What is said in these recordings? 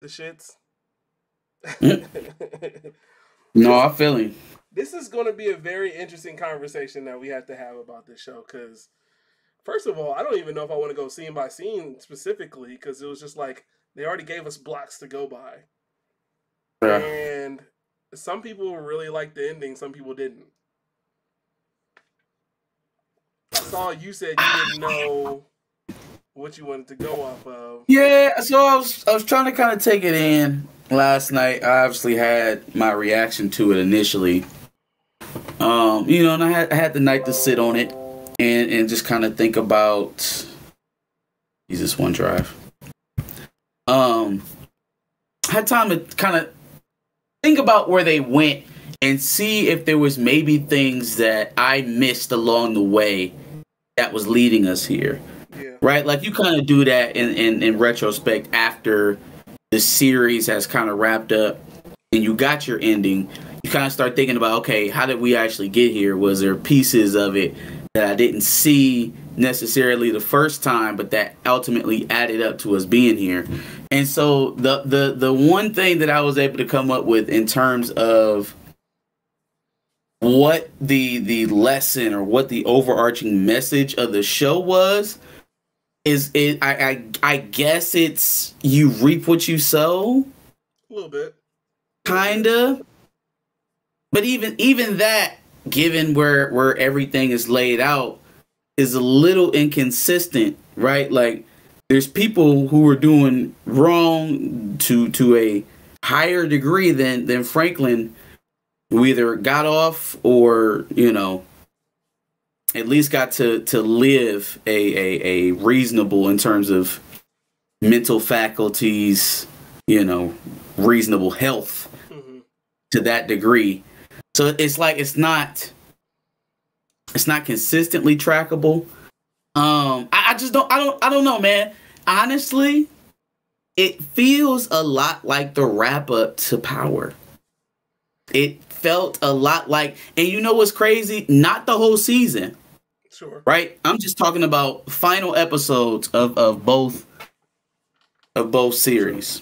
the shits. Mm. No, I feel him. This is going to be a very interesting conversation that we have to have about this show because, first of all, I don't even know if I want to go scene by scene specifically because it was just like they already gave us blocks to go by. Yeah. And some people really liked the ending, some people didn't. I saw you said you didn't know what you wanted to go off of. Yeah, so I was trying to kind of take it in last night. I obviously had my reaction to it initially. And I had the night to sit on it and just kind of think about Jesus OneDrive. Had time to kind of think about where they went and see if there was maybe things that I missed along the way that was leading us here. Yeah. Right? Like you kind of do that in retrospect after the series has kind of wrapped up and you got your ending. You kind of start thinking about, okay, how did we actually get here? Was there pieces of it that I didn't see necessarily the first time, but that ultimately added up to us being here? And so the one thing that I was able to come up with in terms of what the lesson or what the overarching message of the show was is I guess it's you reap what you sow. A little bit. Kinda. But even that, given where everything is laid out, is a little inconsistent, right? Like there's people who are doing wrong to a higher degree than Franklin, who either got off or, at least got to live a reasonable in terms of mental faculties, reasonable health to that degree. So it's like it's not consistently trackable. I just don't know, man. Honestly, it feels a lot like the wrap up to Power. It felt a lot like, and you know what's crazy? Not the whole season. Sure. Right? I'm just talking about final episodes of both series.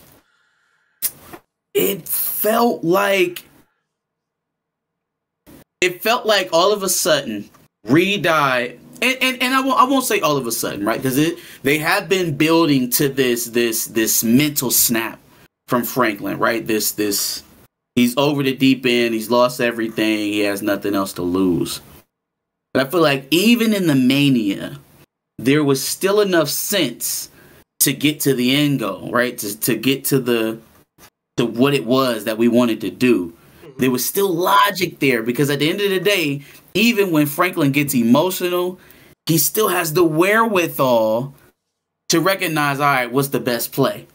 It felt like all of a sudden Reed died, and I won't say all of a sudden, right? Because they have been building to this mental snap from Franklin, right? This he's over the deep end, he's lost everything, he has nothing else to lose. But I feel like even in the mania, there was still enough sense to get to the end goal, right? To get to what it was that we wanted to do. There was still logic there because at the end of the day, even when Franklin gets emotional, he still has the wherewithal to recognize, all right, what's the best play?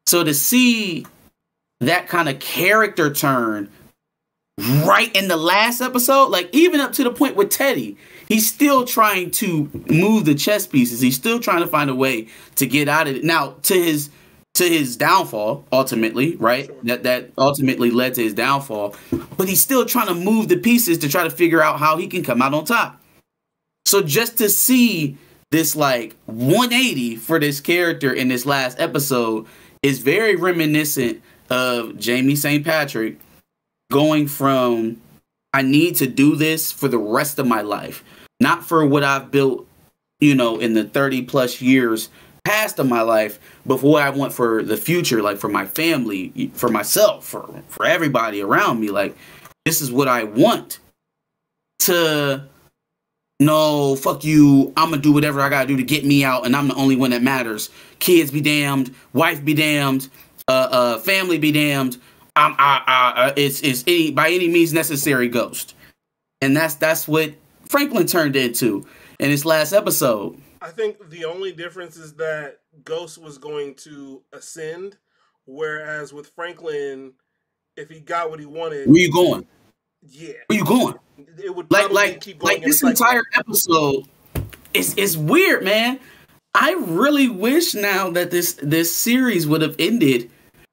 So to see that kind of character turn right in the last episode, like even up to the point with Teddy, he's still trying to move the chess pieces. He's still trying to find a way to get out of it. Now, to his downfall, ultimately, right? Sure. That ultimately led to his downfall. But he's still trying to move the pieces to try to figure out how he can come out on top. So just to see this like 180 for this character in this last episode is very reminiscent of Jamie St. Patrick going from, I need to do this for the rest of my life, not for what I've built, in the 30 plus years past of my life, but for what I want for the future, like for my family, for myself, for everybody around me. Like, this is what I want. To, no, fuck you, I'm gonna do whatever I gotta do to get me out, and I'm the only one that matters. Kids be damned, wife be damned, family be damned. It's by any means necessary ghost. And that's what Franklin turned into in his last episode. I think the only difference is that Ghost was going to ascend, whereas with Franklin, if he got what he wanted, where you going? Yeah, where you going? It would keep going. Like this entire episode is weird, man. I really wish now that this series would have ended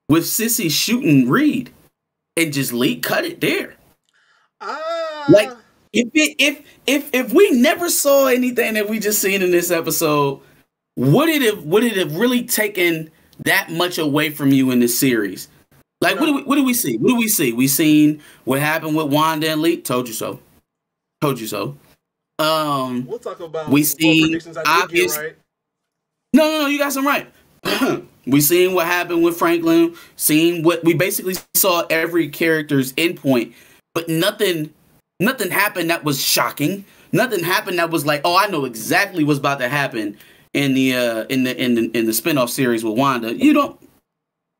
with Sissy shooting Reed and just cut it there. Like if we never saw anything that we just seen in this episode, would it have really taken that much away from you in this series. Like, what do we see? What do we see? We seen what happened with Wanda and Lee. Told you so. Told you so. We'll talk about we what seen predictions I did get right. No, you got some right. We seen what happened with Franklin. Seen what we basically saw every character's endpoint, but nothing happened that was shocking. Nothing happened that was like, oh, I know exactly what's about to happen in the spinoff series with Wanda. You don't.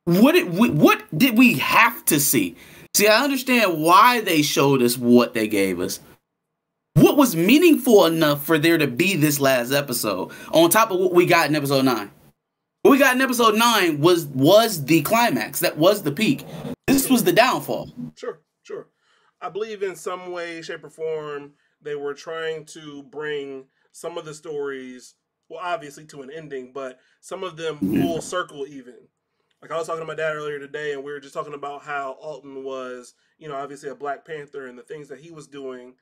What did we have to see? See, I understand why they showed us what they gave us. What was meaningful enough for there to be this last episode on top of what we got in episode 9? What we got in episode 9 was the climax. That was the peak. This was the downfall. Sure. I believe in some way, shape, or form, they were trying to bring some of the stories, well, obviously to an ending, but some of them full circle even. Like I was talking to my dad earlier today, and we were just talking about how Alton was, obviously a Black Panther, and the things that he was doing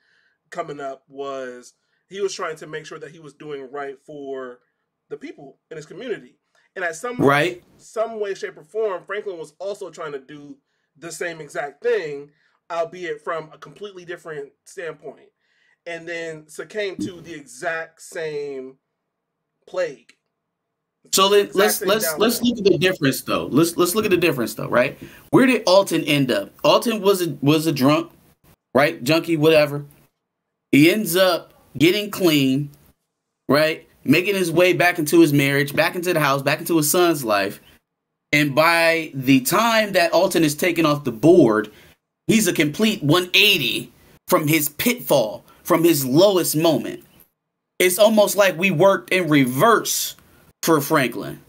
coming up was he was trying to make sure that he was doing right for the people in his community. And at some way, shape, or form, Franklin was also trying to do the same exact thing, albeit from a completely different standpoint. And then succumbed to the exact same plague. So let's look at the difference though. Let's look at the difference though, right? Where did Alton end up? Alton was a drunk, right? Junkie, whatever. He ends up getting clean, right? Making his way back into his marriage, back into the house, back into his son's life. And by the time that Alton is taken off the board, he's a complete 180 from his pitfall, from his lowest moment. It's almost like we worked in reverse for Franklin.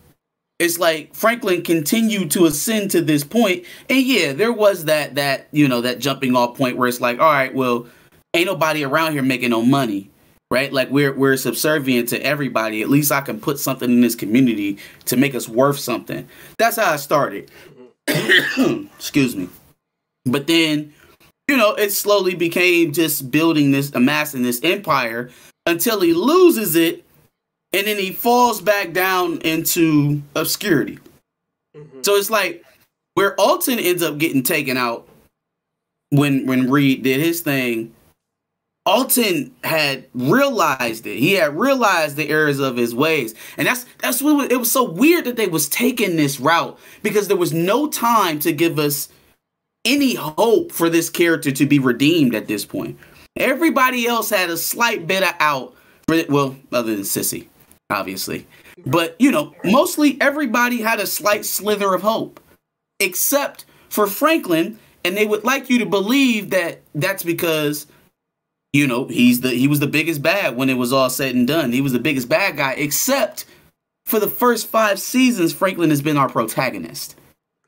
It's like Franklin continued to ascend to this point. And yeah, there was that jumping off point where it's like, all right, well, ain't nobody around here making no money, right? Like we're subservient to everybody. At least I can put something in this community to make us worth something. That's how I started. Excuse me. But then, it slowly became just amassing this empire until he loses it. And then he falls back down into obscurity. So it's like where Alton ends up getting taken out when Reed did his thing, Alton had realized it. He had realized the errors of his ways. And that's what it was so weird that they was taking this route, because there was no time to give us any hope for this character to be redeemed at this point. Everybody else had a slight bit of out, well, other than Sissy, obviously. But, mostly everybody had a slight slither of hope, except for Franklin. And they would like you to believe that that's because, he was the biggest bad when it was all said and done. He was the biggest bad guy, except for the first 5 seasons, Franklin has been our protagonist.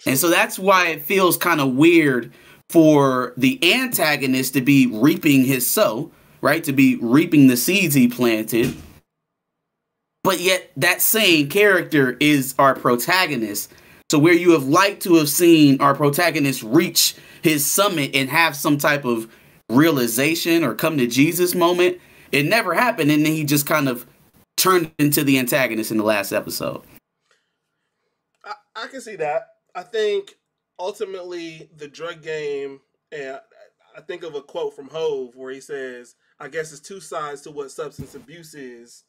And so that's why it feels kind of weird for the antagonist to be reaping his sow, right? To be reaping the seeds he planted. But yet that same character is our protagonist. So where you have liked to have seen our protagonist reach his summit and have some type of realization or come to Jesus moment, it never happened. And then he just kind of turned into the antagonist in the last episode. I can see that. I think ultimately the drug game, and I think of a quote from Hove where he says, I guess it's 2 sides to what substance abuse is.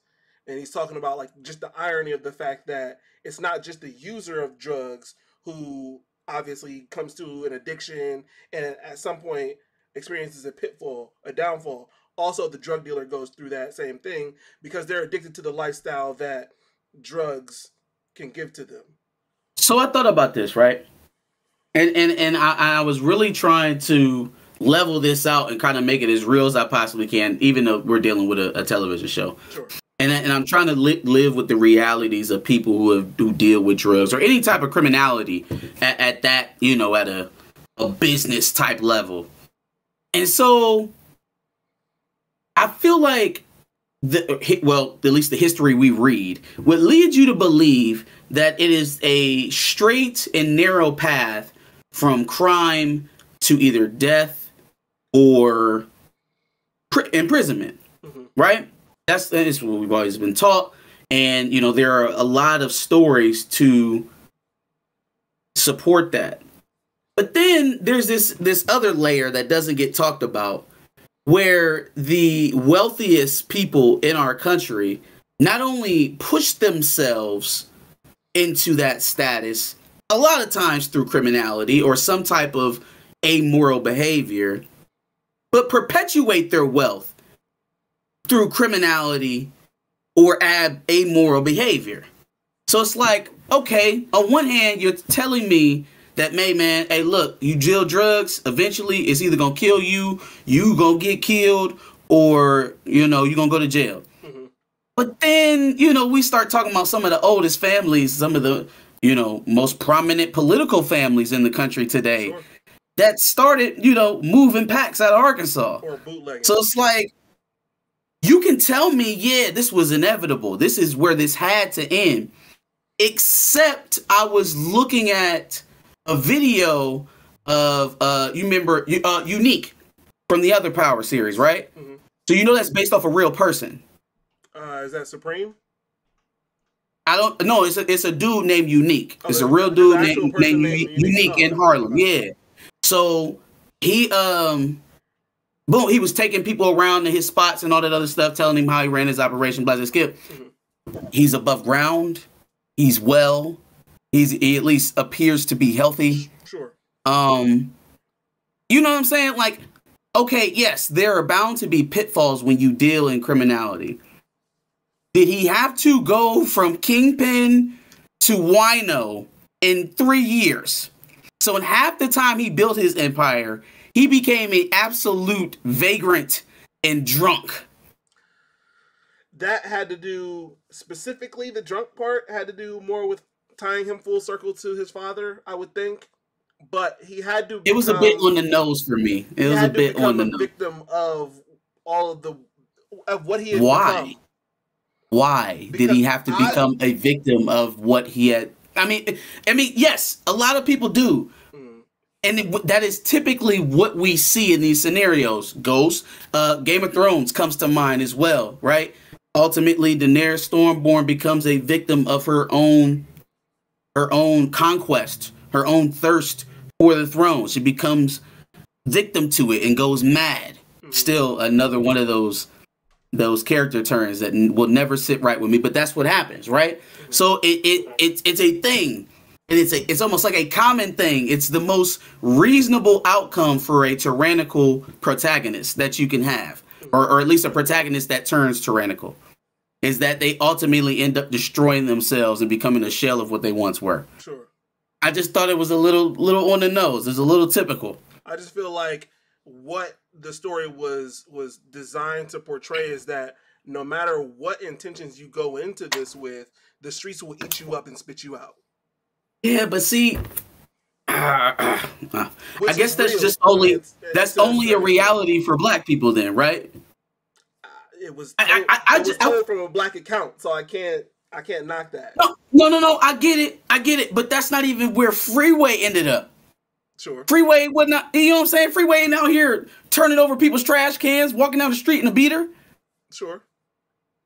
And he's talking about like just the irony of the fact that it's not just the user of drugs who obviously comes to an addiction and at some point experiences a pitfall, a downfall. Also, the drug dealer goes through that same thing because they're addicted to the lifestyle that drugs can give to them. So I thought about this, right? And I was really trying to level this out and kind of make it as real as I possibly can, even though we're dealing with a television show. Sure. And I'm trying to live with the realities of people who deal with drugs or any type of criminality at that, at a business type level. And so I feel like at least the history we read would lead you to believe that it is a straight and narrow path from crime to either death or imprisonment, right? That's what we've always been taught. And, there are a lot of stories to support that. But then there's this other layer that doesn't get talked about, where the wealthiest people in our country not only push themselves into that status, a lot of times through criminality or some type of amoral behavior, but perpetuate their wealth through criminality or amoral behavior. So it's like, okay, on one hand, you're telling me that, man, hey, look, you deal drugs, eventually it's either going to kill you, you going to get killed, or, you're going to go to jail. Mm-hmm. But then, we start talking about some of the oldest families, some of the, most prominent political families in the country today. Sure. That started, moving packs out of Arkansas. Or bootlegging. So it's like, you can tell me, yeah, this was inevitable. This is where this had to end. Except I was looking at a video of, you remember, Unique from the other Power series, right? Mm-hmm. So that's based off a real person. Is that Supreme? I don't know. It's a dude named Unique. It's a real dude named Unique in Harlem. Yeah. So he boom, he was taking people around to his spots and all that other stuff, telling him how he ran his operation, blah, blah, skip. Mm-hmm. He's above ground. He's well. He at least appears to be healthy. Sure. You know what I'm saying? Like, okay, yes, there are bound to be pitfalls when you deal in criminality. Did he have to go from kingpin to wino in 3 years? So in half the time he built his empire, he became an absolute vagrant and drunk. That had to do, specifically the drunk part, had to do more with tying him full circle to his father, I would think. But he had to become, it was a bit on the nose for me. It was a bit on the nose. Victim of all of what he had become. Why did he have to become a victim of what he had? I mean, yes, a lot of people do. And that is typically what we see in these scenarios. Ghost, Game of Thrones comes to mind as well, right? Ultimately, Daenerys Stormborn becomes a victim of her own conquest, her own thirst for the throne. She becomes victim to it and goes mad. Still another one of those character turns that will never sit right with me, but that's what happens, right? So it's a thing. And it's almost like a common thing. It's the most reasonable outcome for a tyrannical protagonist that you can have, or at least a protagonist that turns tyrannical, is that they ultimately end up destroying themselves and becoming a shell of what they once were. Sure. I just thought it was a little on the nose. It's a little typical. I just feel like what the story was designed to portray is that no matter what intentions you go into this with, the streets will eat you up and spit you out. Yeah, but see, I guess that's just only a reality for Black people, then, right? It was told from a Black account, so I can't knock that. No. I get it, but that's not even where Freeway ended up. Sure. Freeway was not. You know what I'm saying? Freeway ain't out here turning over people's trash cans, walking down the street in a beater. Sure.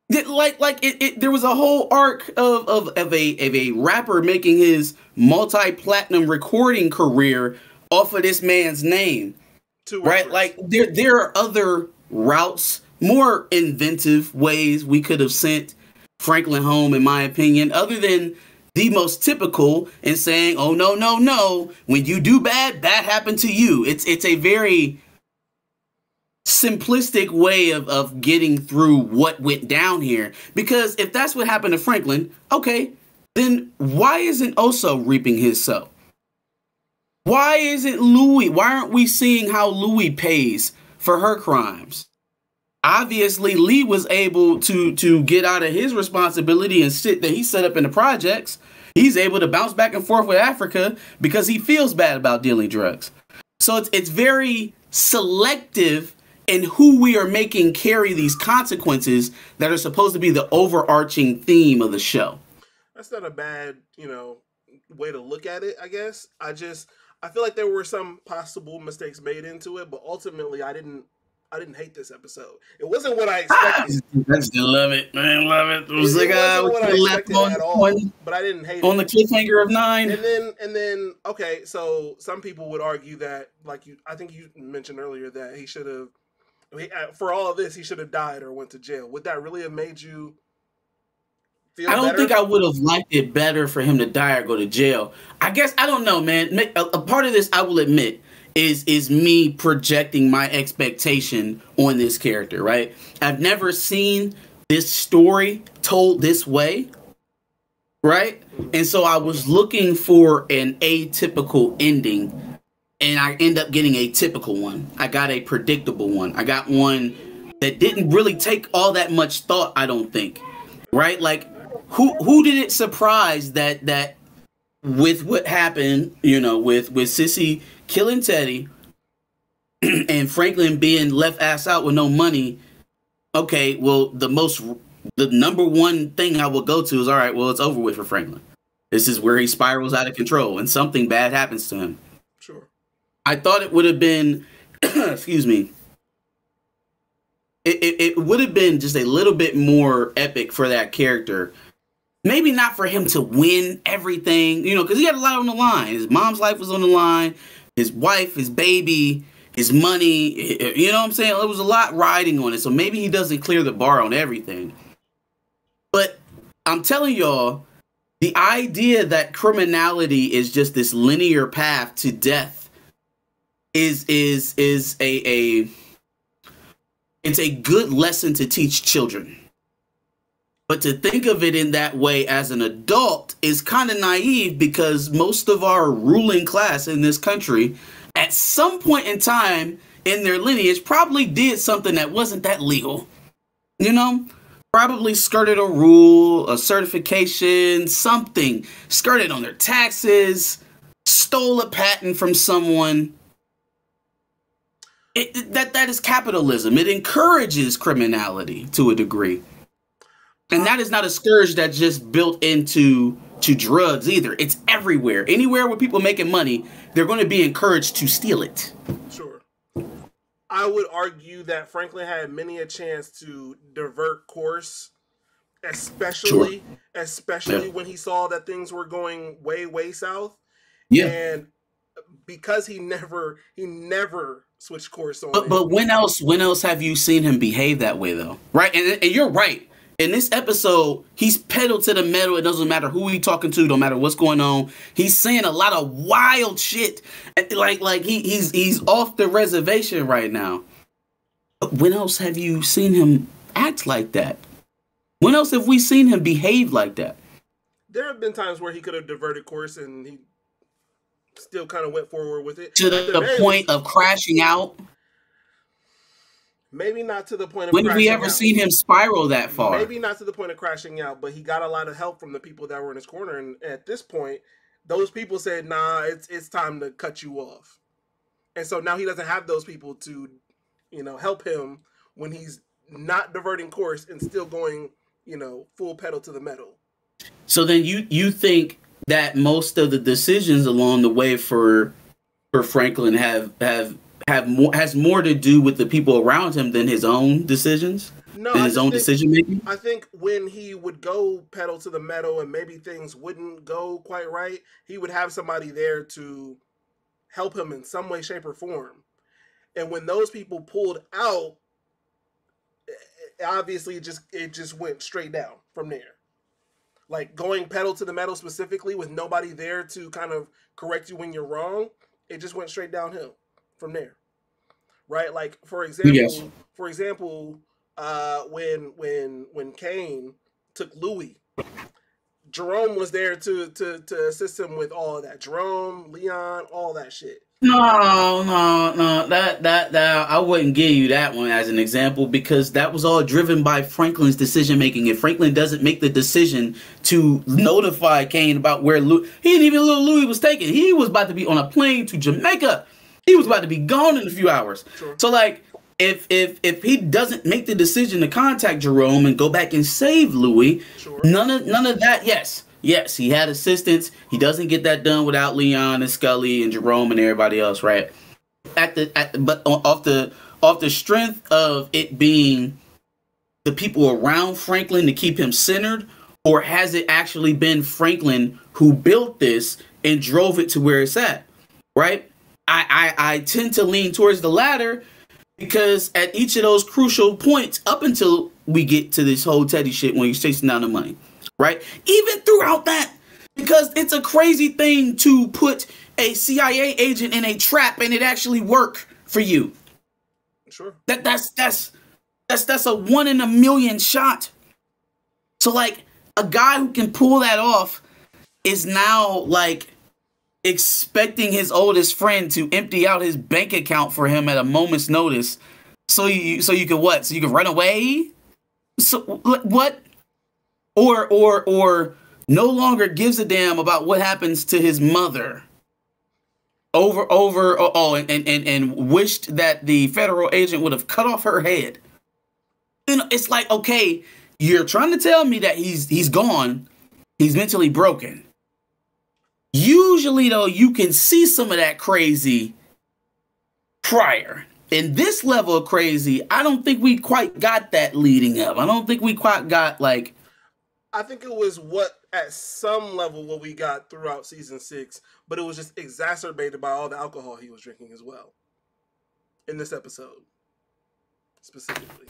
There was a whole arc of a rapper making his multi-platinum recording career off of this man's name, right? Like there are other routes, more inventive ways we could have sent Franklin home, in my opinion, other than the most typical and saying, "Oh no, when you do bad happened to you." It's a very simplistic way of getting through what went down here, because if that's what happened to Franklin, okay, then why isn't Oso reaping his sow? Why isn't Louis? Why aren't we seeing how Louis pays for her crimes? Obviously, Lee was able to get out of his responsibility and sit that he set up in the projects. He's able to bounce back and forth with Africa because he feels bad about dealing drugs. So it's very selective in who we are making carry these consequences that are supposed to be the overarching theme of the show. That's not a bad, way to look at it, I guess. I feel like there were some possible mistakes made into it, but ultimately I didn't I didn't hate this episode. It wasn't what I expected. I still love it, man. Love it. It was It like wasn't what I expected at all, but I didn't hate it. On the cliffhanger of 9. And then, okay, so some people would argue that, like I think you mentioned earlier that he should have, for all of this, he should have died or went to jail. Would that really have made you feel I don't better? think I would have liked it better for him to die or go to jail. I guess, I don't know, man. A part of this, I will admit, is me projecting my expectation on this character, right? I've never seen this story told this way, right? And so I was looking for an atypical ending, and I end up getting a typical one. I got a predictable one. I got one that didn't really take all that much thought, I don't think, right? Like, who did it surprise that with what happened, you know, with Sissy killing Teddy and Franklin being left ass out with no money? Okay, well, the number one thing I will go to is, all right, well, it's over with for Franklin. This is where he spirals out of control and something bad happens to him. Sure. I thought it would have been, excuse me, it would have been just a little bit more epic for that character. Maybe not for him to win everything, you know, because he had a lot on the line. His mom's life was on the line, his wife, his baby, his money, you know what I'm saying? There was a lot riding on it, so maybe he doesn't clear the bar on everything. But I'm telling y'all, the idea that criminality is just this linear path to death is a it's a good lesson to teach children. But to think of it in that way as an adult is kind of naive, because most of our ruling class in this country at some point in time in their lineage probably did something that wasn't that legal. You know, probably skirted a rule, a certification, something, skirted on their taxes, stole a patent from someone. That is capitalism. It encourages criminality to a degree. And that is not a scourge that's just built into drugs either. It's everywhere. Anywhere where people are making money, they're going to be encouraged to steal it. Sure. I would argue that Franklin had many a chance to divert course, especially when he saw that things were going way south. Yeah. And because he never switched course on. But when else have you seen him behave that way though? Right? And you're right. In this episode, he's pedal to the metal. It doesn't matter who he's talking to, no matter what's going on. He's saying a lot of wild shit. Like he's off the reservation right now. But when else have you seen him act like that? When else have we seen him behave like that? There have been times where he could have diverted course and he still kind of went forward with it. To the point of crashing out? Maybe not to the point of when have we ever out. Seen him spiral that far? Maybe not to the point of crashing out, but he got a lot of help from the people that were in his corner. And at this point, those people said, nah, it's time to cut you off. And so now he doesn't have those people to, you know, help him when he's not diverting course and still going, you know, full pedal to the metal. So then you think that most of the decisions along the way for Franklin has more to do with the people around him than his own decisions? No, than his own decision making? I think when he would go pedal to the metal and maybe things wouldn't go quite right, he would have somebody there to help him in some way, shape, or form. And when those people pulled out, obviously it just went straight down from there. Like going pedal to the metal specifically with nobody there to kind of correct you when you're wrong, it just went straight downhill from there. Right? Like for example, when Kane took Louis, Jerome was there to assist him with all of that. Jerome, Leon, all that shit. No. That I wouldn't give you that one as an example, because that was all driven by Franklin's decision making. If Franklin doesn't make the decision to notify Kane about where he didn't even know Louis was taken. He was about to be on a plane to Jamaica. He was about to be gone in a few hours. Sure. So like, if he doesn't make the decision to contact Jerome and go back and save Louis, sure, none of that. Yes, he had assistance. He doesn't get that done without Leon and Scully and Jerome and everybody else, right? But off off the strength of it being the people around Franklin to keep him centered, or has it actually been Franklin who built this and drove it to where it's at? Right? I tend to lean towards the latter, because at each of those crucial points, up until we get to this whole Teddy shit when he's chasing down the money, right? Even throughout that, because it's a crazy thing to put a CIA agent in a trap and it actually work for you. Sure. That's a 1 in a million shot. So like a guy who can pull that off is now like expecting his oldest friend to empty out his bank account for him at a moment's notice, so you can what? So you can run away? So what? Or no longer gives a damn about what happens to his mother. And wished that the federal agent would have cut off her head. You know, it's like, okay, you're trying to tell me that he's gone, he's mentally broken. Usually, though, you can see some of that crazy prior. In this level of crazy, I don't think we quite got that leading up. I don't think we quite got, like... I think it was at some level, what we got throughout season 6, but it was just exacerbated by all the alcohol he was drinking as well. In this episode, specifically.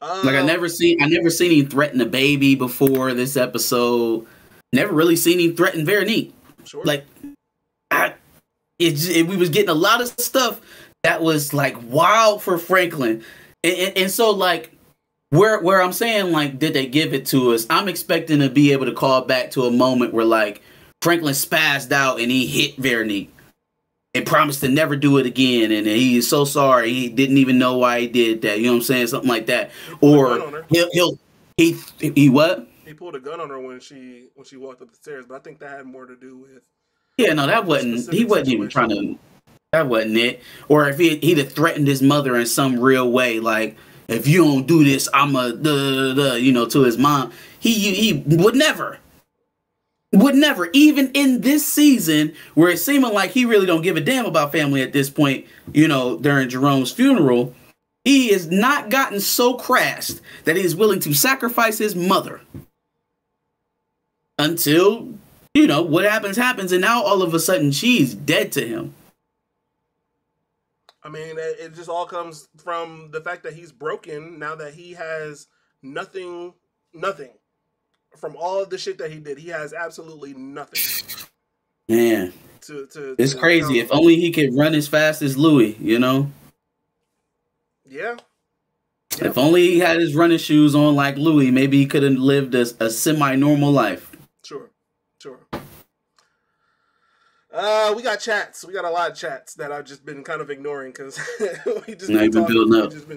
Like, I never seen him threaten a baby before this episode. Never really seen him threaten Veronique. Sure. Like, we was getting a lot of stuff that was like wild for Franklin, and so like where I'm saying like, did they give it to us? I'm expecting to be able to call back to a moment where like Franklin spazzed out and he hit Veronique and promised to never do it again, and he is so sorry he didn't even know why he did that. You know what I'm saying? Something like that. Or he what? He pulled a gun on her when she walked up the stairs, but I think that had more to do with... Yeah, no, that wasn't... He wasn't even trying to... That wasn't it. Or if he'd have threatened his mother in some real way, like, if you don't do this, I'm a... to his mom. He would never. Would never. Even in this season, where it seemed like he really don't give a damn about family at this point, during Jerome's funeral, he has not gotten so crass that he is willing to sacrifice his mother. Until, what happens, and now all of a sudden she's dead to him. I mean, it just all comes from the fact that he's broken now that he has nothing. From all of the shit that he did, he has absolutely nothing. Man, it's crazy. If only he could run as fast as Louis, Yeah. If only he had his running shoes on like Louis, maybe he could have lived a semi-normal life. Sure. We got chats. We got a lot of chats that I've just been kind of ignoring because we just been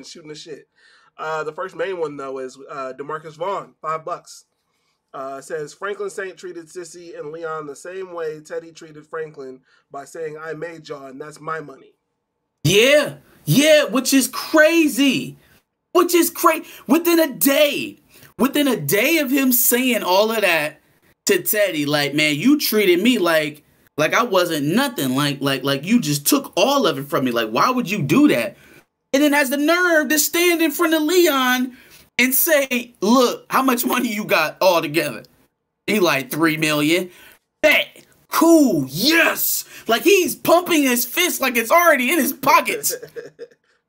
shooting the shit. The first main one though is DeMarcus Vaughn, $5. Says Franklin Saint treated Sissy and Leon the same way Teddy treated Franklin by saying, "I made y'all and that's my money." Yeah, which is crazy. Within a day of him saying all of that to Teddy, like, man, you treated me like I wasn't nothing, like you just took all of it from me. Like, why would you do that? And then has the nerve to stand in front of Leon and say, look, how much money you got all together? He like, 3 million. Bet. Cool. Yes. Like he's pumping his fist like it's already in his pockets.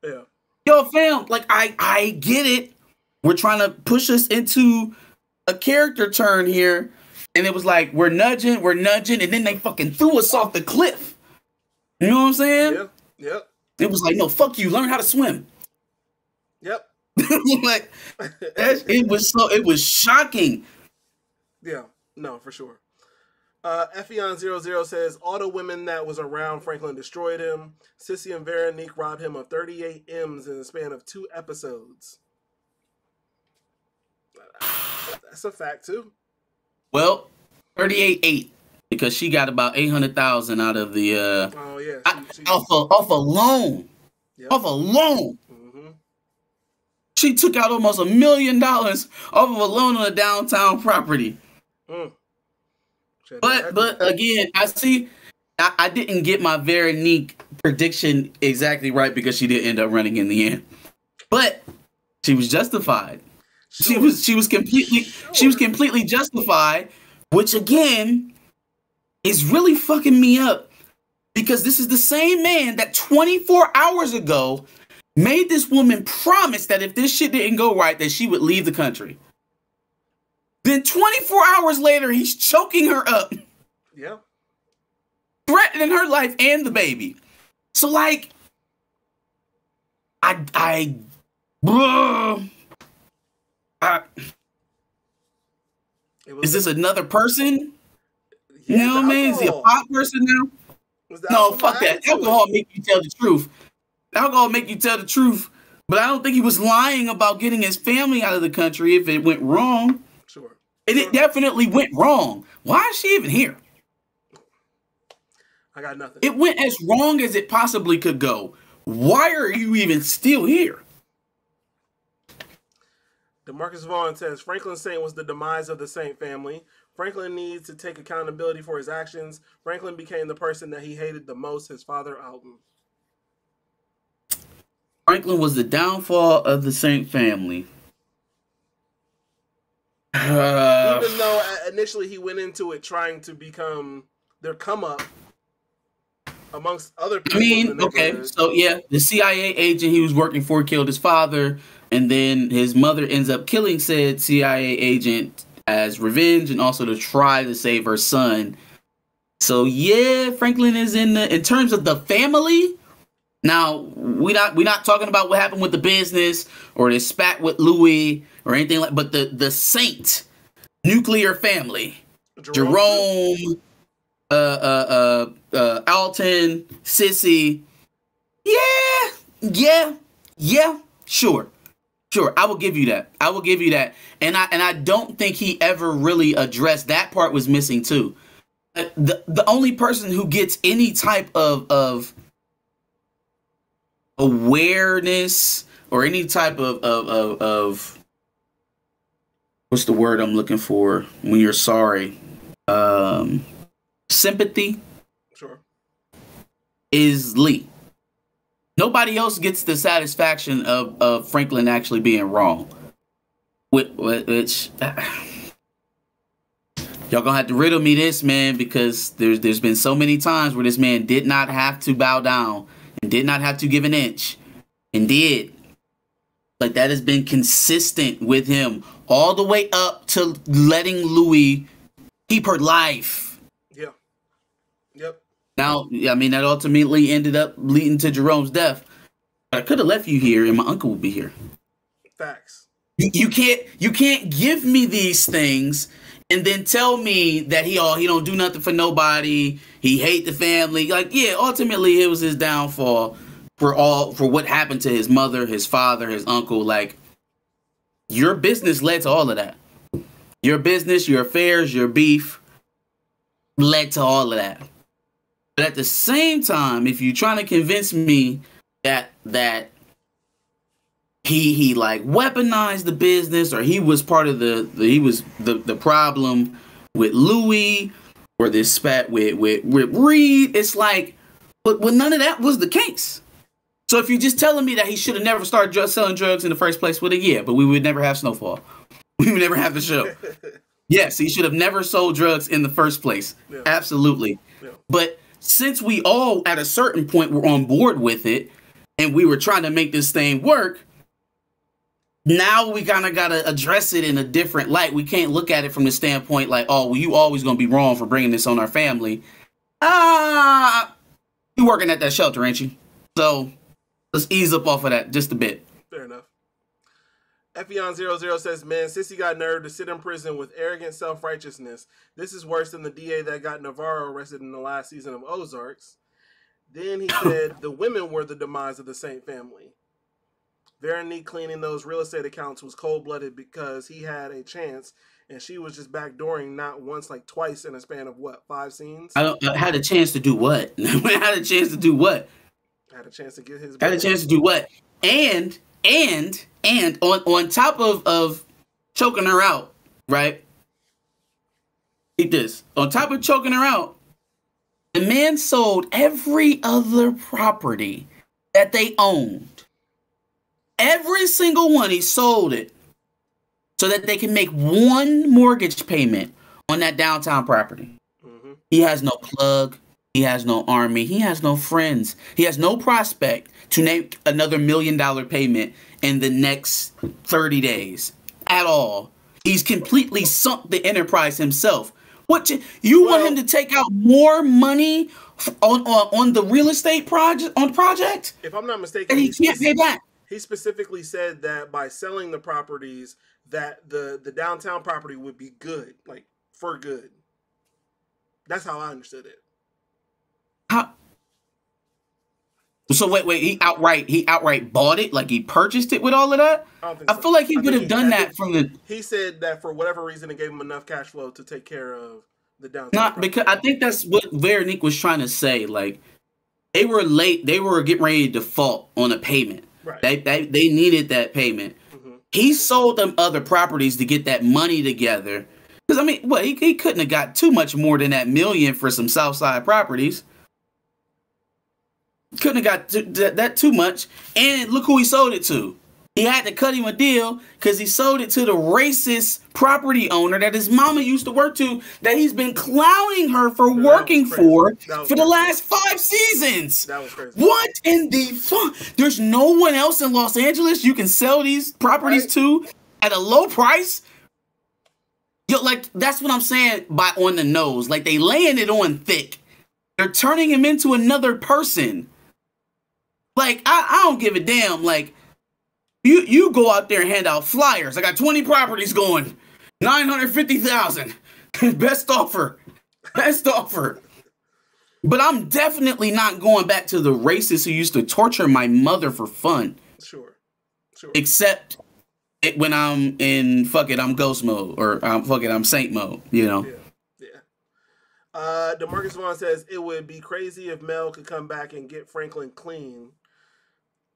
Yeah. Yo, fam, like I get it. We're trying to push us into a character turn here. And it was like, we're nudging. And then they fucking threw us off the cliff. You know what I'm saying? Yeah. Yep. It was like, no, fuck you. Learn how to swim. Yep. Like, it was shocking. Yeah. No, for sure. Effion00 says, all the women that was around Franklin destroyed him. Sissy and Veronique robbed him of 38 M's in the span of 2 episodes. That's a fact, too. Well, 38.8 because she got about 800,000 out of the off a loan. Yep. Off a loan. Mm-hmm. She took out almost $1 million off of a loan on a downtown property. Mm. But again, I didn't get my Veronique prediction exactly right because she did end up running in the end. But she was justified. Sure. She was completely justified, which again is really fucking me up because this is the same man that 24 hours ago made this woman promise that if this shit didn't go right, that she would leave the country. Then 24 hours later, he's choking her up. Yeah. Threatening her life and the baby. So, like, is this another person? Yeah, you know what I mean? Is he a pot person now? No, fuck that. Alcohol make you tell the truth. Alcohol make you tell the truth. But I don't think he was lying about getting his family out of the country if it went wrong. Sure. And it definitely went wrong. Why is she even here? I got nothing. It went as wrong as it possibly could go. Why are you even still here? DeMarcus Vaughn says, Franklin Saint was the demise of the Saint family. Franklin needs to take accountability for his actions. Franklin became the person that he hated the most, his father, Alton. Franklin was the downfall of the Saint family. Even though initially he went into it trying to become their come up amongst other people. I mean, okay, so yeah, the CIA agent he was working for killed his father, and then his mother ends up killing said CIA agent as revenge and also to try to save her son. So yeah, Franklin is in terms of the family. Now we're not talking about what happened with the business or the spat with Louis or anything like, but the Saint nuclear family, Jerome, Alton, Sissy. Yeah, sure. I will give you that. And I don't think he ever really addressed that part was missing too. The only person who gets any type of awareness or any type of what's the word I'm looking for when you're sorry? Sympathy. Sure. Is Lee. Nobody else gets the satisfaction of Franklin actually being wrong. Which y'all gonna have to riddle me this, man, because there's been so many times where this man did not have to bow down and did not have to give an inch and did. Like that has been consistent with him all the way up to letting Louis keep her life. Yeah. Yep. Now, I mean, that ultimately ended up leading to Jerome's death. But I could have left you here and my uncle would be here. Facts. You can't give me these things and then tell me that he don't do nothing for nobody. He hate the family. Like, yeah, ultimately it was his downfall for what happened to his mother, his father, his uncle. Like, your business led to all of that. Your business, your affairs, your beef led to all of that. But at the same time, if you're trying to convince me that he like weaponized the business or he was part of the problem with Louis or this spat with Reed, it's like, but none of that was the case. So if you're just telling me that he should have never started selling drugs in the first place, well, yeah, but we would never have Snowfall. We would never have the show. Yes, he should have never sold drugs in the first place. Yeah. Absolutely. Yeah. But since we all at a certain point were on board with it and we were trying to make this thing work, now we kind of got to address it in a different light. We can't look at it from the standpoint like, oh, well, you always going to be wrong for bringing this on our family. You working at that shelter, ain't you? So let's ease up off of that just a bit. Fair enough. Effion00 says, man, Sissy got nerve to sit in prison with arrogant self-righteousness. This is worse than the DA that got Navarro arrested in the last season of Ozarks. Then he said the women were the demise of the Saint family. Veronique cleaning those real estate accounts was cold-blooded because he had a chance and she was just backdooring not once, like twice in a span of what, 5 scenes? I had a chance to do what? Had a chance to do what? Had a chance to get his... Had a chance to do what? And on top of choking her out, right? Keep this. On top of choking her out, The man sold every other property that they owned. Every single one, he sold it so that they can make one mortgage payment on that downtown property. Mm-hmm. He has no plug. He has no army. He has no friends. He has no prospect to make another $1 million payment in the next 30 days at all. He's completely sunk the enterprise himself. What you want him to take out more money on the real estate project? If I'm not mistaken, and he can't pay back. He specifically said that by selling the properties, that the downtown property would be good, like for good. That's how I understood it. How? So wait, he outright bought it, like he purchased it with all of that? I feel like he would have done that from the. He said that for whatever reason it gave him enough cash flow to take care of the downtown. Not because I think that's what Veronique was trying to say. Like they were late, they were getting ready to default on a payment. Right. They needed that payment. Mm-hmm. He sold them other properties to get that money together. Because I mean, he couldn't have got too much more than that $1 million for some Southside properties. Couldn't have got that too much. And look who he sold it to. He had to cut him a deal because he sold it to the racist property owner that his mama used to work to, that he's been clowning her for working for the last 5 seasons. That was crazy. What in the fuck? There's no one else in Los Angeles you can sell these properties to at a low price? Yo, like, that's what I'm saying by on the nose. Like, they laying it on thick. They're turning him into another person. Like, I don't give a damn. Like, you go out there and hand out flyers. I got 20 properties going. 950,000. Best offer. Best offer. But I'm definitely not going back to the racists who used to torture my mother for fun. Sure. Except when I'm in I'm ghost mode or I'm saint mode, you know. Yeah. DeMarcus Vaughn says it would be crazy if Mel could come back and get Franklin clean.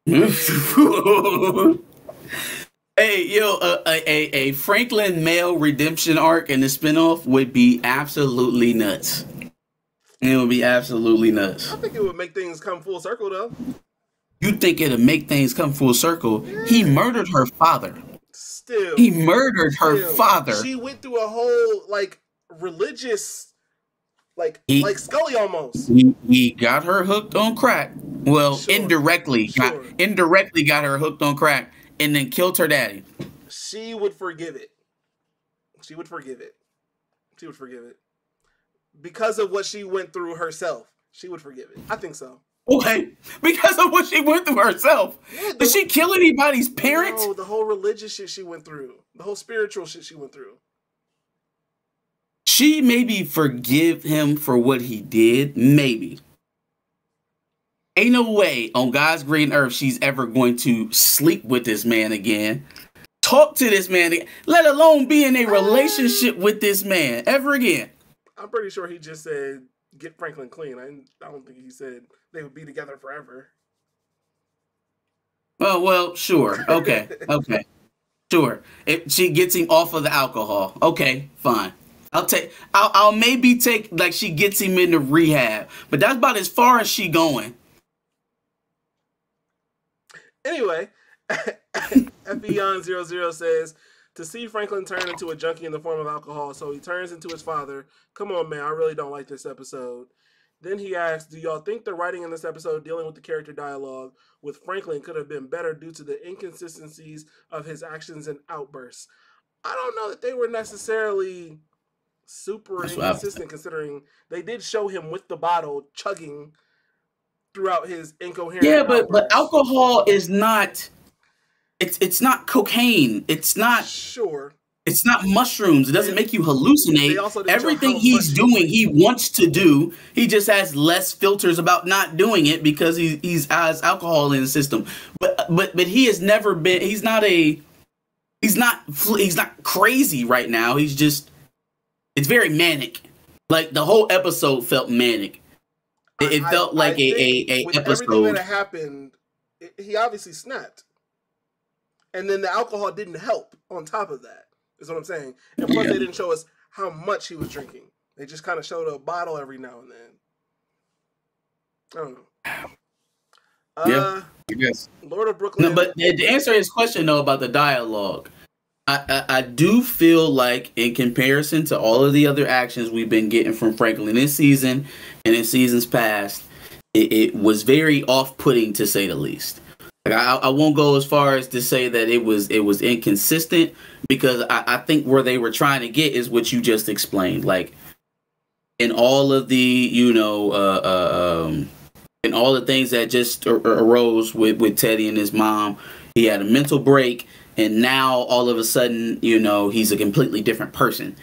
Hey, yo, a Franklin male redemption arc in the spinoff would be absolutely nuts. It would be absolutely nuts. I think it would make things come full circle, though. You think it'd make things come full circle? Yeah. He murdered her father. He murdered her father. She went through a whole, like, religious, like Scully almost. He got her hooked on crack. Well, indirectly got her hooked on crack and then killed her daddy. She would forgive it. Because of what she went through herself. She would forgive it. I think so. Okay. Because of what she went through herself. Yeah, did she kill anybody's parents? No, the whole religious shit she went through. The whole spiritual shit she went through. She maybe forgive him for what he did. Maybe. Ain't no way on God's green earth she's ever going to sleep with this man again. Talk to this man again. Let alone be in a relationship with this man ever again. I'm pretty sure he just said, get Franklin clean. I don't think he said they would be together forever. Oh, well, sure. Okay. Okay. Sure. If she gets him off of the alcohol. Okay, fine. I'll maybe take, like, she gets him into rehab. But that's about as far as she going. Anyway, FBeon00 says, to see Franklin turn into a junkie in the form of alcohol, so he turns into his father. Come on, man, I really don't like this episode. Then he asks, do y'all think the writing in this episode dealing with the character dialogue with Franklin could have been better due to the inconsistencies of his actions and outbursts? I don't know that they were necessarily super inconsistent, considering they did show him with the bottle chugging throughout his incoherent. Yeah, but alcohol is not. It's not cocaine. It's not. Sure. It's not mushrooms. It doesn't make you hallucinate. Everything he's doing, he wants to do. He just has less filters about not doing it because he has alcohol in the system. But he has never been. He's not crazy right now. He's just. It's very manic. Like the whole episode felt manic. It felt like a with episode. Everything that happened, he obviously snapped, and then the alcohol didn't help. On top of that, is what I'm saying. And plus, they didn't show us how much he was drinking. They just kind of showed a bottle every now and then. I don't know. Yeah, I guess. Lord of Brooklyn. No, but to answer his question though about the dialogue, I do feel like in comparison to all of the other actions we've been getting from Franklin this season and in seasons past, it was very off-putting to say the least. Like I won't go as far as to say that it was inconsistent, because I think where they were trying to get is what you just explained. Like in all of the and all the things that just arose with Teddy and his mom, he had a mental break, and now all of a sudden, he's a completely different person.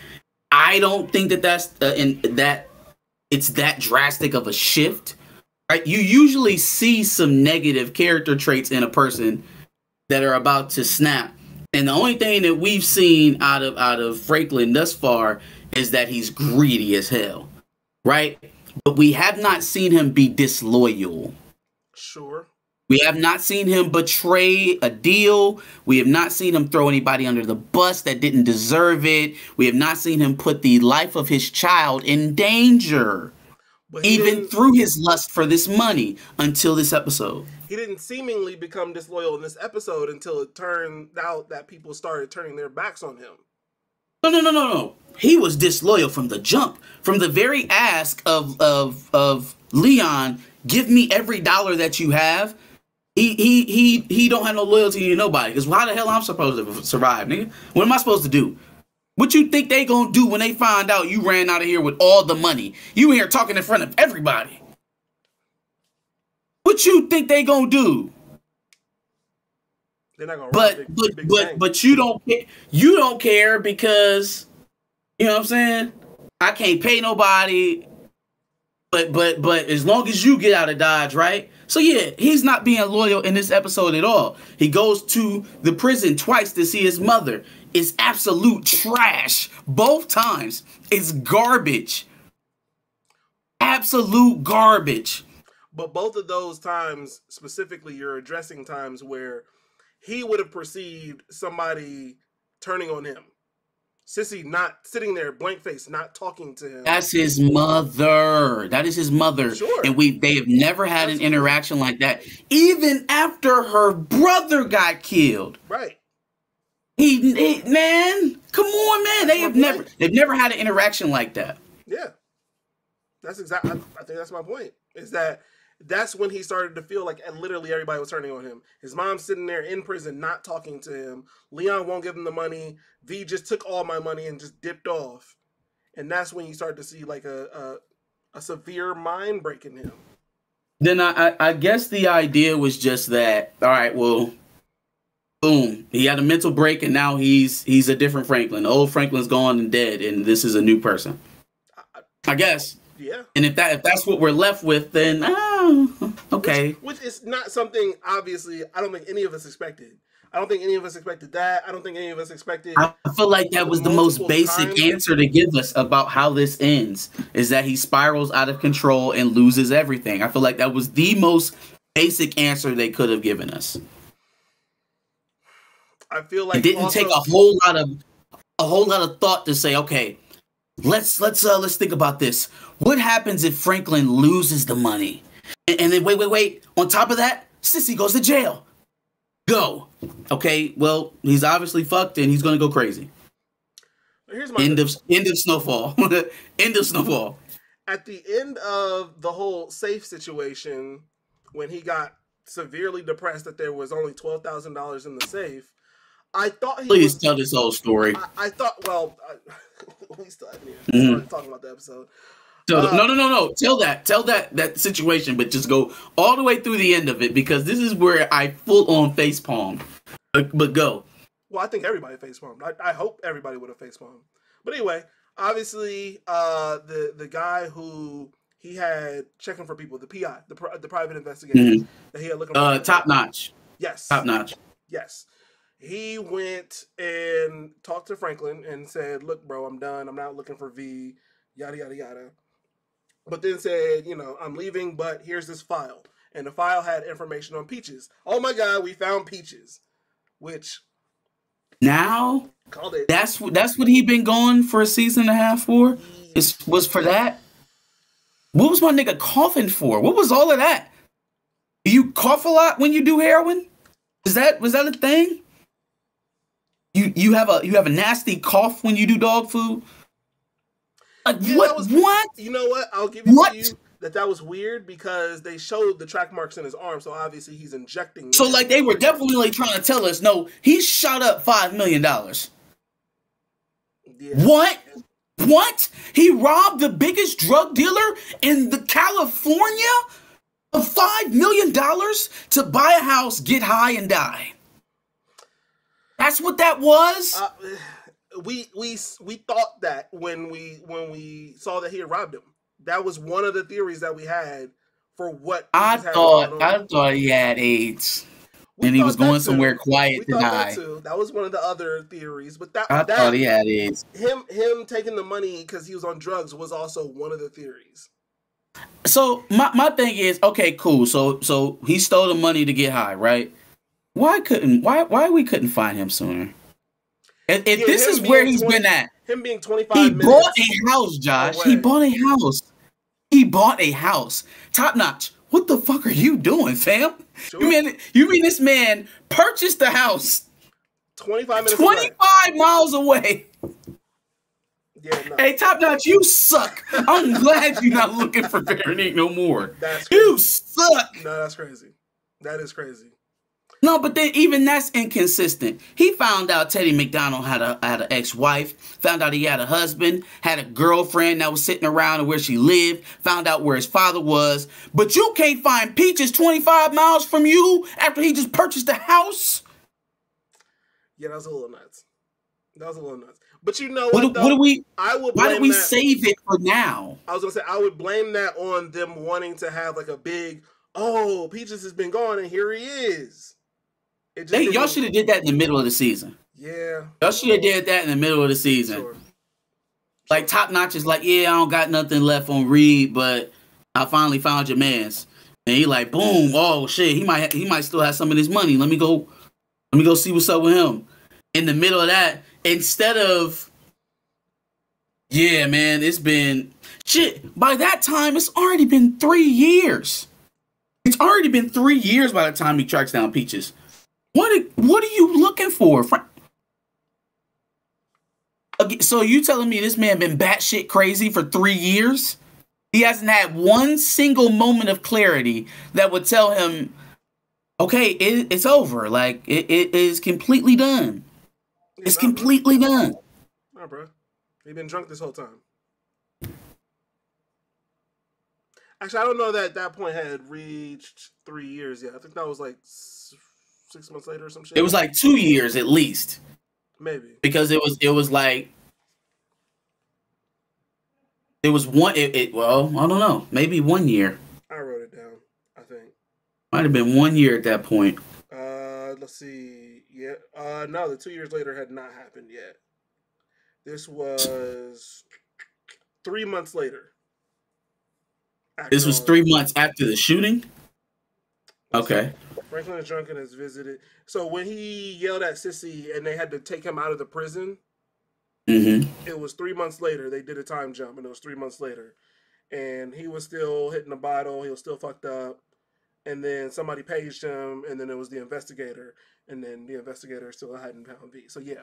I don't think that it's that drastic of a shift. Right? You usually see some negative character traits in a person that are about to snap, and the only thing that we've seen out of Franklin thus far is that he's greedy as hell, right? But we have not seen him be disloyal. Sure. We have not seen him betray a deal. We have not seen him throw anybody under the bus that didn't deserve it. We have not seen him put the life of his child in danger, even through his lust for this money, until this episode. He didn't seemingly become disloyal in this episode until it turned out that people started turning their backs on him. No. He was disloyal from the jump. From the very ask of Leon, give me every dollar that you have. He don't have no loyalty to nobody. Because how the hell I'm supposed to survive, nigga? What am I supposed to do? What you think they gonna do when they find out you ran out of here with all the money? You in here talking in front of everybody. What you think they gonna do? They're not gonna but you don't care. You don't care because, you know what I'm saying? I can't pay nobody. But as long as you get out of Dodge, right? So yeah, he's not being loyal in this episode at all. He goes to the prison twice to see his mother. It's absolute trash. Both times. It's garbage. Absolute garbage. But both of those times, specifically, you're addressing times where he would have perceived somebody turning on him. Sissy not sitting there, blank face, not talking to him. That's his mother. That is his mother. Sure. And they have never had an interaction like that. Even after her brother got killed. Right. Man, come on, man. They've never had an interaction like that. Yeah. That's exactly, I think that's my point. Is that's when he started to feel like literally everybody was turning on him. His mom's sitting there in prison, not talking to him. Leon won't give him the money. V just took all my money and just dipped off. And that's when you start to see like a severe mind break in him. Then I guess the idea was just that, all right, well, boom, he had a mental break and now he's a different Franklin. The old Franklin's gone and dead, and this is a new person. I guess. Yeah. And if that's what we're left with, then okay. Which is not something, obviously, I don't think any of us expected. I don't think any of us expected that. I don't think any of us expected. I feel like that was the most basic answer to give us about how this ends, is that he spirals out of control and loses everything. I feel like that was the most basic answer they could have given us. I feel like it didn't take a whole lot of thought to say, okay, let's think about this. What happens if Franklin loses the money? And then wait. On top of that, Sissy goes to jail. Go. Okay, well, he's obviously fucked and he's gonna go crazy. Here's my end of Snowfall. End of Snowfall. At the end of the whole safe situation, when he got severely depressed that there was only $12,000 in the safe, I thought he Please tell this whole story. I thought, well, we still haven't even started talking about the episode. No. Tell that situation, but just go all the way through the end of it, because this is where I full on facepalm. But go. Well, I think everybody facepalmed. I hope everybody would have facepalmed. But anyway, obviously, the guy who he had checking for people, the PI, the private investigator that he had looking for. Top notch. Yes. Top notch. Yes. He went and talked to Franklin and said, "Look, bro, I'm done. I'm not looking for V. Yada yada yada." But then said, "I'm leaving, but here's this file." And the file had information on Peaches. Oh my God, we found Peaches. Which now called it. That's what he been going for a season and a half for? Was for that? What was my nigga coughing for? What was all of that? Do you cough a lot when you do heroin? Was that a thing? You have a nasty cough when you do dog food? Like Yeah, what? What? You know what? I'll give it to you that was weird because they showed the track marks in his arm, so obviously he's injecting. So like they were definitely trying to tell us, no, he shot up $5 million. Yeah. What? What? He robbed the biggest drug dealer in the California of $5 million to buy a house, get high, and die. That's what that was. We thought that when we saw that he had robbed him. That was one of the theories that we had for what I thought he had AIDS. And he was going somewhere quiet to die. That was one of the other theories. But I thought he had AIDS. Him taking the money because he was on drugs was also one of the theories. So my thing is, okay, cool. So he stole the money to get high, right? Why we couldn't find him sooner? If this is where he's been at. Him being 25 He minutes. bought a house, Josh. He bought a house. He bought a house. Top notch. What the fuck are you doing, fam? Sure. You mean this man purchased the house 25 minutes 25 miles away? Yeah, no. Hey, Top Notch, you suck. I'm glad you're not looking for Veronique no more. That's crazy. You suck. No, that's crazy. That is crazy. No, but then even that's inconsistent. He found out Teddy McDonald had an ex-wife, found out he had a husband, had a girlfriend that was sitting around where she lived, found out where his father was. But you can't find Peaches 25 miles from you after he just purchased a house? Yeah, that was a little nuts. But you know what? Why did we save it for now? I was gonna say I would blame that on them wanting to have like a big, oh, Peaches has been gone and here he is. Y'all should have did that in the middle of the season. Yeah. Y'all should have did that in the middle of the season. Sure. Like Top Notch is like, yeah, I don't got nothing left on Reed, but I finally found your mans. And he like, boom, oh shit, he might still have some of this money. Let me go see what's up with him. In the middle of that, instead of, yeah, man, it's been shit. By that time, it's already been 3 years. It's already been 3 years by the time he tracks down Peaches. What are you looking for? So you telling me this man been batshit crazy for 3 years? He hasn't had one single moment of clarity that would tell him, okay, it's over. Like, it is completely done. It's completely done. Nah, bro. He been drunk this whole time. Actually, I don't know that at that point had reached 3 years yet. I think that was like 6 months later or some shit. It was like 2 years at least. Maybe. Because it was like it was one well, I don't know. Maybe 1 year. I wrote it down, I think. Might have been 1 year at that point. Let's see. Yeah. No, the 2 years later had not happened yet. This was 3 months later. This was 3 months after the shooting? Okay. Franklin is drunk and has visited. So when he yelled at Sissy and they had to take him out of the prison, It was 3 months later. They did a time jump, and it was 3 months later. And he was still hitting the bottle. He was still fucked up. And then somebody paged him, and then it was the investigator. And then the investigator still hadn't found V. So, yeah,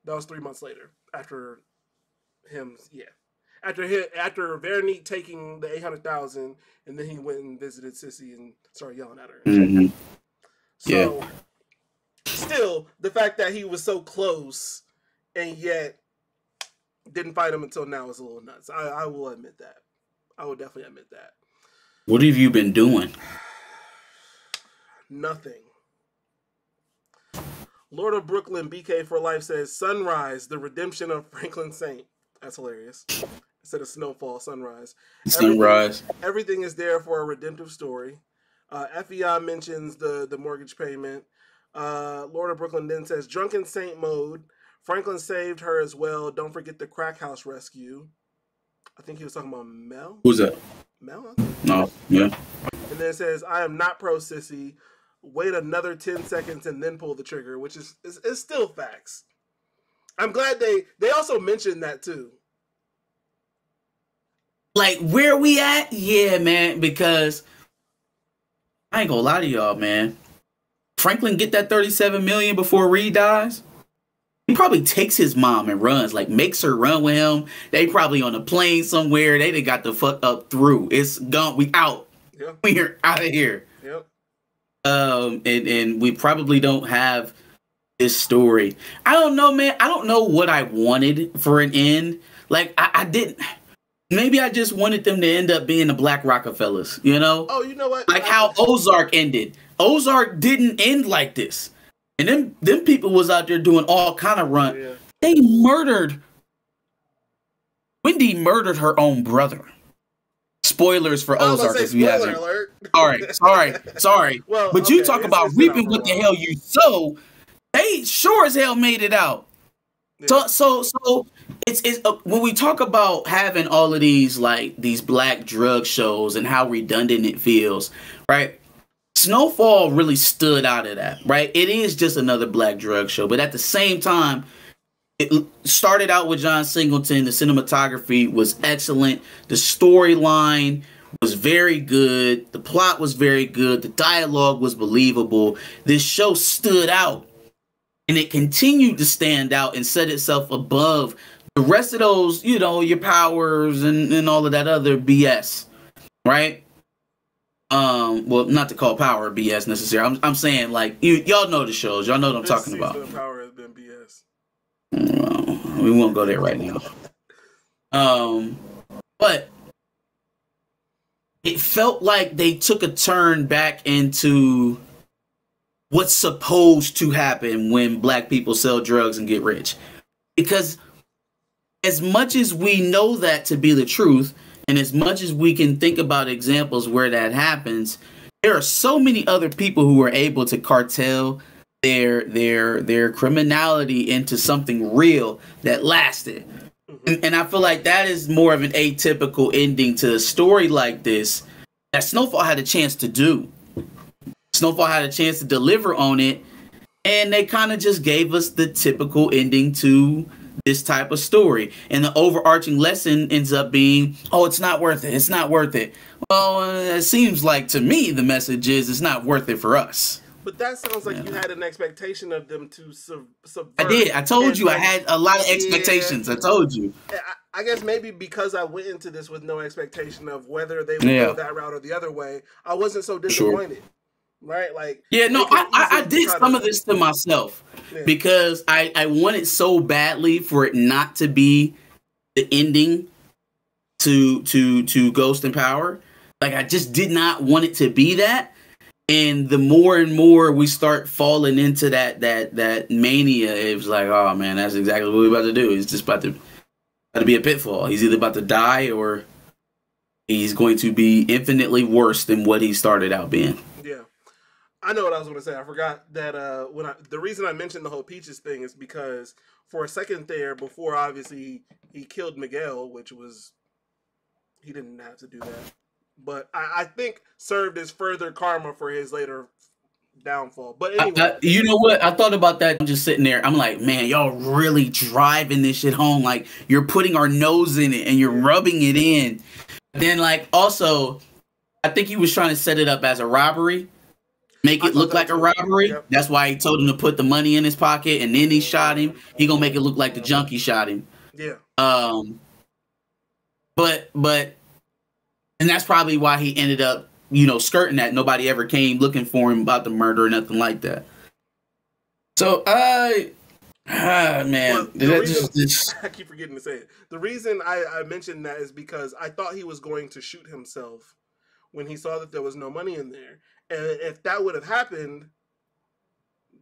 that was 3 months later after him, After Veronique taking the $800,000, and then he went and visited Sissy and started yelling at her. So, still, the fact that he was so close and yet didn't fight him until now is a little nuts. I will admit that. I will definitely admit that. What have you been doing? Nothing. Lord of Brooklyn, BK for Life says, Sunrise, the redemption of Franklin Saint. That's hilarious. Instead of Snowfall, Sunrise. Everything is there for a redemptive story. FEI mentions the mortgage payment. Lord of Brooklyn then says, Drunken Saint mode. Franklin saved her as well. Don't forget the crack house rescue. I think he was talking about Mel. Who's that? Mel? No, yeah. And then it says, I am not pro Sissy. Wait another 10 seconds and then pull the trigger, which is still facts. I'm glad they also mentioned that too. like where we at? Yeah, man, because I ain't gonna lie to y'all, man. Franklin get that 37 million before Reed dies. He probably takes his mom and runs, like makes her run with him. They probably on a plane somewhere. They done got the fuck up through. It's gone. We out. Yep. We're out of here. Yep. And we probably don't have this story. I don't know, man. I don't know what I wanted for an end. Like I didn't. Maybe I just wanted them to end up being the Black Rockefellers, you know? Oh, you know what? Like how Ozark ended. Ozark didn't end like this. And them people was out there doing all kind of run. Yeah. They murdered. Wendy murdered her own brother. Spoilers for Ozark if you haven't. Sorry. Well, but okay, you talk about reaping what the hell you sow. They sure as hell made it out. Yeah. So it's when we talk about having all of these like these black drug shows and how redundant it feels, right? Snowfall really stood out of that, right? It is just another black drug show, but at the same time, it started out with John Singleton. The cinematography was excellent. The storyline was very good. The plot was very good. The dialogue was believable. This show stood out, and it continued to stand out and set itself above the rest of those, you know, your Powers and all of that other BS, right? Well, not to call Power BS necessarily. I'm saying like y'all know the shows. Y'all know what I'm talking about. Power has been BS. Well, we won't go there right now. But it felt like they took a turn back into what's supposed to happen when black people sell drugs and get rich. Because as much as we know that to be the truth, and as much as we can think about examples where that happens, there are so many other people who are able to cartel their criminality into something real that lasted. And I feel like that is more of an atypical ending to a story like this that Snowfall had a chance to do. Snowfall had a chance to deliver on it, and they kind of just gave us the typical ending to this type of story. And the overarching lesson ends up being, oh, it's not worth it. It's not worth it. Well, it seems like to me the message is it's not worth it for us. But that sounds like you had an expectation of them to subvert. I did. I told you I had a lot of expectations. I told you. I guess maybe because I went into this with no expectation of whether they would go that route or the other way, I wasn't so disappointed. Sure. Right? Like, yeah, no, I did some of this to myself because I wanted so badly for it not to be the ending to Ghost and Power. Like, I just did not want it to be that. And the more and more we start falling into that mania, it was like, oh man, that's exactly what we're about to do. It's just about to be a pitfall. He's either about to die or he's going to be infinitely worse than what he started out being. Yeah. I know what I was going to say. I forgot that the reason I mentioned the whole Peaches thing is because for a second there, before obviously he killed Miguel, which was, he didn't have to do that, but I think served as further karma for his later downfall. But anyway, you know what? I thought about that. I'm just sitting there. I'm like, man, y'all really driving this shit home. Like, you're putting our nose in it and you're rubbing it in. Then, like, also, I think he was trying to set it up as a robbery. Make it look like a robbery. Yep. That's why he told him to put the money in his pocket, and then he shot him. He gonna make it look like the junkie shot him. Yeah. But, and that's probably why he ended up, you know, skirting that. Nobody ever came looking for him about the murder or nothing like that. So, man, well, I keep forgetting to say it. The reason I mentioned that is because I thought he was going to shoot himself when he saw that there was no money in there. And if that would have happened,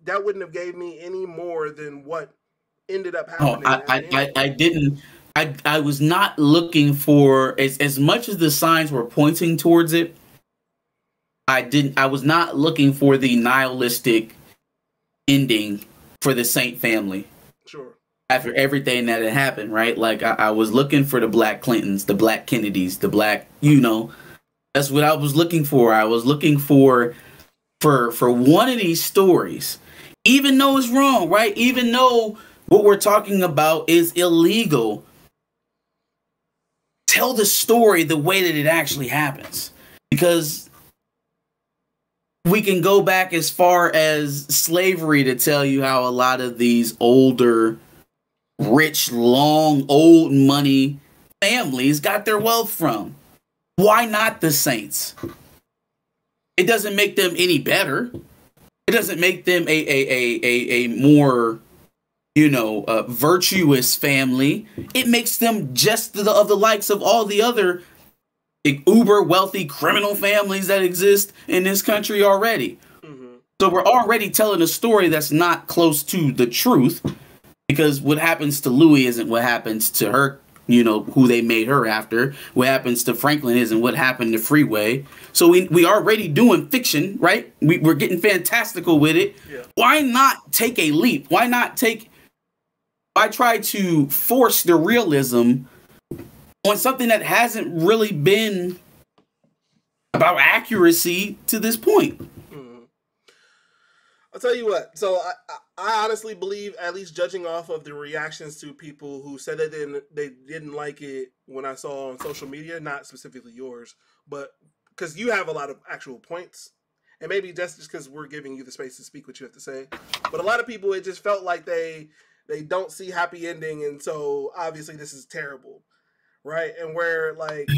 that wouldn't have gave me any more than what ended up happening. Oh, I didn't. I was not looking for as much as the signs were pointing towards it. I was not looking for the nihilistic ending for the Saint family. Sure. After everything that had happened, right? Like I was looking for the Black Clintons, the Black Kennedys, the Black, you know. That's what I was looking for. I was looking for one of these stories, even though it's wrong, right? Even though what we're talking about is illegal. tell the story the way that it actually happens. Because we can go back as far as slavery to tell you how a lot of these older, rich, long, old money families got their wealth from. Why not the Saints? It doesn't make them any better. It doesn't make them a more, virtuous family. It makes them just of the likes of all the other uber wealthy criminal families that exist in this country already. Mm-hmm. So we're already telling a story that's not close to the truth, because what happens to Louis isn't what happens to her, who they made her after. What happens to Franklin isn't what happened to Freeway. So we already doing fiction, right? We're getting fantastical with it. Yeah. Why not take a leap? Why try to force the realism on something that hasn't really been about accuracy to this point? Mm-hmm. I'll tell you what. So I honestly believe, at least judging off of the reactions to people who said they didn't like it when I saw on social media, not specifically yours, but because you have a lot of actual points, and maybe just because we're giving you the space to speak what you have to say, but a lot of people, it just felt like they don't see happy ending, and so obviously this is terrible. Right, and where like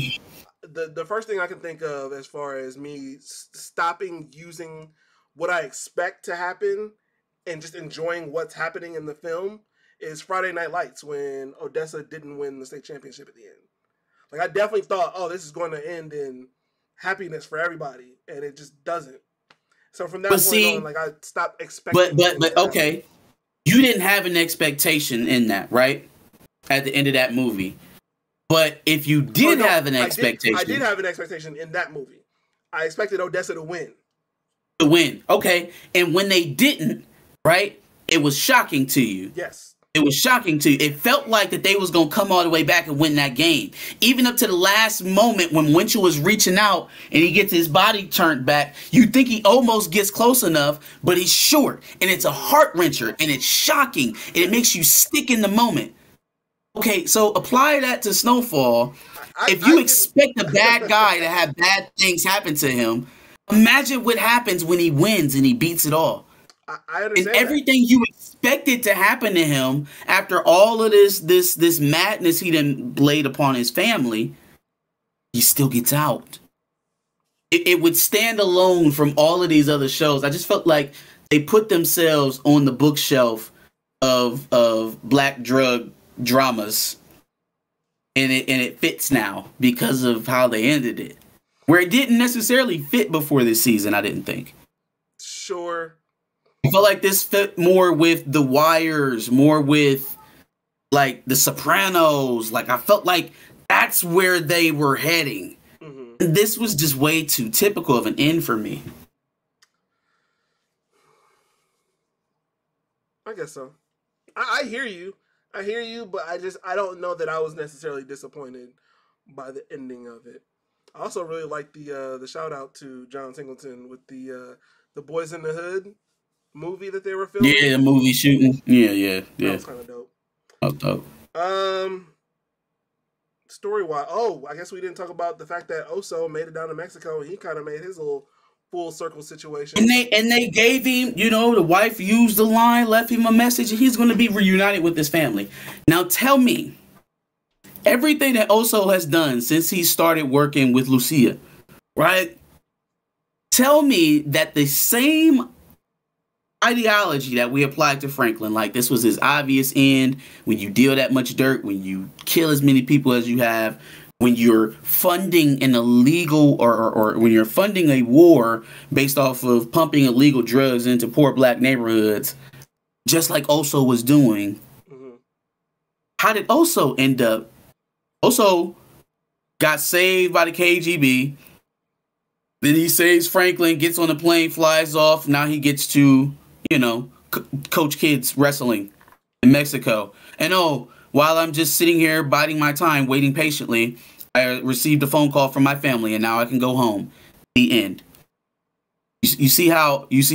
the first thing I can think of as far as me stopping using what I expect to happen and just enjoying what's happening in the film is Friday Night Lights, when Odessa didn't win the state championship at the end. Like, I definitely thought, oh, this is going to end in happiness for everybody, and it just doesn't. So from that point on, like, I stopped expecting. But okay, you didn't have an expectation in that, right? At the end of that movie. But if you did have an expectation... I did have an expectation in that movie. I expected Odessa to win. Okay. And when they didn't, right, it was shocking to you. Yes. It was shocking to you. It felt like that they was going to come all the way back and win that game. Even up to the last moment when Winchell was reaching out and he gets his body turned back, you think he almost gets close enough, but he's short. And it's a heart-wrencher, and it's shocking, and it makes you stick in the moment. Okay, so apply that to Snowfall. If you expect a bad guy to have bad things happen to him, imagine what happens when he wins and he beats it all. I understand. And everything you expected to happen to him after all of this madness he done laid upon his family, he still gets out. It would stand alone from all of these other shows. I just felt like they put themselves on the bookshelf of black drug dramas, and it fits now because of how they ended it, where it didn't necessarily fit before this season. I didn't think. Sure. I felt like this fit more with The Wires, more with like The Sopranos. Like, I felt like that's where they were heading. Mm-hmm. And this was just way too typical of an end for me. I guess so. I hear you. But I don't know that I was necessarily disappointed by the ending of it. I also really like the shout out to John Singleton with the Boys in the Hood movie that they were filming. Yeah, the movie shooting. Yeah. That was kind of dope. Oh. Story-wise, I guess we didn't talk about the fact that Oso made it down to Mexico, and he kind of made his little full circle situation. And they gave him, the wife used the line, left him a message, and he's going to be reunited with his family. Now tell me, everything that Oso has done since he started working with Lucia, right? Tell me that the same ideology that we applied to Franklin, like this was his obvious end, when you deal that much dirt, when you kill as many people as you have, when you're funding an illegal or when you're funding a war based off of pumping illegal drugs into poor black neighborhoods, just like Oso was doing. Mm-hmm. How did Oso end up? Oso got saved by the KGB. Then he saves Franklin, gets on the plane, flies off. Now he gets to, coach kids wrestling in Mexico. And while I'm just sitting here biding my time, waiting patiently, I received a phone call from my family, and now I can go home. The end. You see how his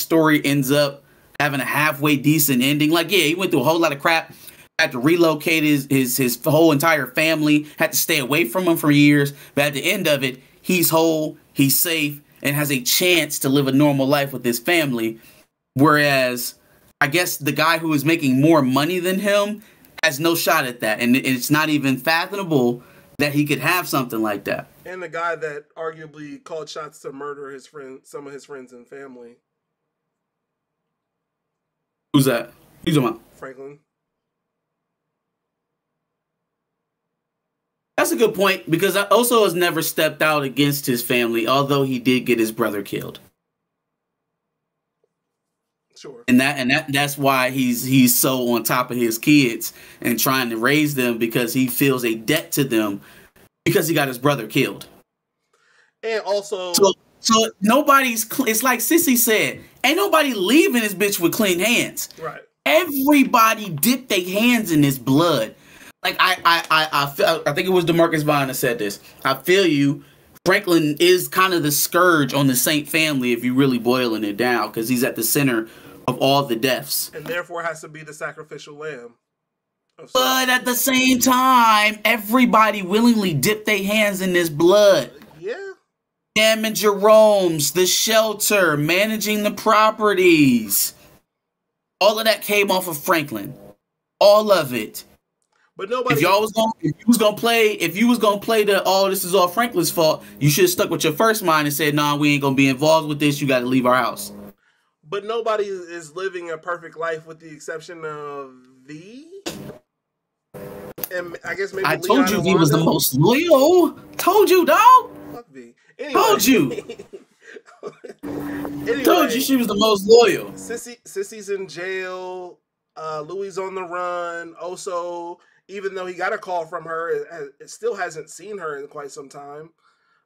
story ends up having a halfway decent ending. Like, yeah, he went through a whole lot of crap, had to relocate his whole entire family, had to stay away from him for years. But at the end of it, he's whole, he's safe, and has a chance to live a normal life with his family. Whereas, I guess the guy who is making more money than him has no shot at that. And it's not even fathomable that he could have something like that. And the guy that arguably called shots to murder his friend, some of his friends and family. Who's that? Who's talking about? Franklin. That's a good point, because Oso has never stepped out against his family, although he did get his brother killed. Sure. And that's why he's so on top of his kids and trying to raise them, because he feels a debt to them because he got his brother killed. And also, so nobody's. It's like Sissy said, ain't nobody leaving this bitch with clean hands. Right. Everybody dipped their hands in this blood. Like I think it was DeMarcus Vaughn that said this. I feel you. Franklin is kind of the scourge on the Saint family if you're really boiling it down, because he's at the center of all the deaths. And therefore has to be the sacrificial lamb. But at the same time, everybody willingly dipped their hands in this blood. Yeah. Damn, and Jerome's, the shelter, managing the properties. All of that came off of Franklin. All of it. But nobody. If you was gonna play the this is all Franklin's fault, you should have stuck with your first mind and said, nah, we ain't gonna be involved with this. You got to leave our house. But nobody is living a perfect life with the exception of V. And I guess maybe I told you V was the most loyal. Told you, dog. Fuck V. Anyway. Told you. Anyway, told you she was the most loyal. Sissy's in jail. Louis on the run. Oso, even though he got a call from her, it still hasn't seen her in quite some time.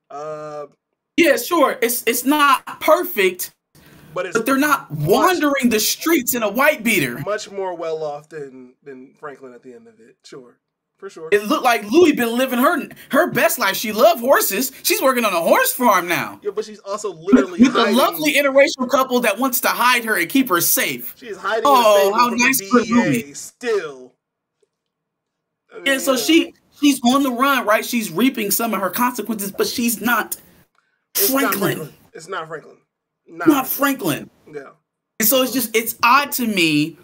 Yeah, sure. It's not perfect, but they're not wandering the streets in a white beater. Much more well off than Franklin at the end of it. Sure. For sure. It looked like Louis been living her best life. She loved horses. She's working on a horse farm now. Yeah, but she's also literally with a lovely interracial couple that wants to hide her and keep her safe. She's hiding. Oh, how nice for Louis. Still. I mean, yeah, so she's on the run, right? She's reaping some of her consequences, but she's not Franklin. It's not Franklin. Not Franklin. Yeah. And so it's odd to me.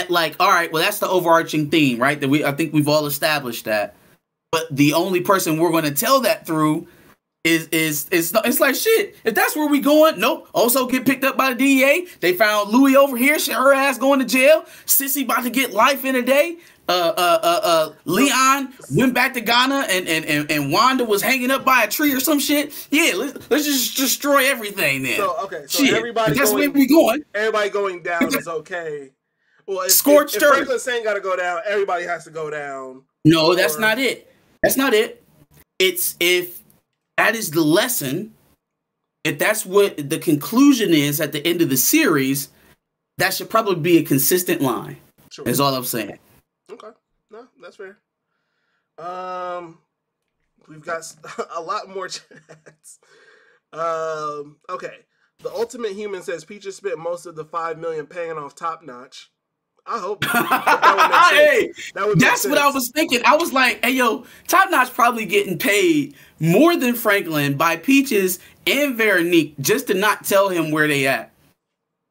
Like, all right, well, that's the overarching theme, right? I think we've all established that. But the only person we're going to tell that through is it's like, shit. If that's where we going, nope. Also get picked up by the DEA. They found Louis over here. Her ass going to jail. Sissy about to get life in a day. Leon went back to Ghana and Wanda was hanging up by a tree or some shit. Yeah, let's just destroy everything then. So shit. Everybody that's where we going. Everybody going down is okay. Well, if Scorched earth. Franklin Saint got to go down, everybody has to go down. No, that's not it. That's not it. It's if that is the lesson, if that's what the conclusion is at the end of the series, that should probably be a consistent line. Sure. Is all I'm saying. Okay. No, that's fair. We've got a lot more chats. Okay. The Ultimate Human says Peaches spent most of the $5 million paying off Top Notch. I hope that would make sense. That's what I was thinking. I was like, hey, yo, Top Notch probably getting paid more than Franklin by Peaches and Veronique just to not tell him where they at.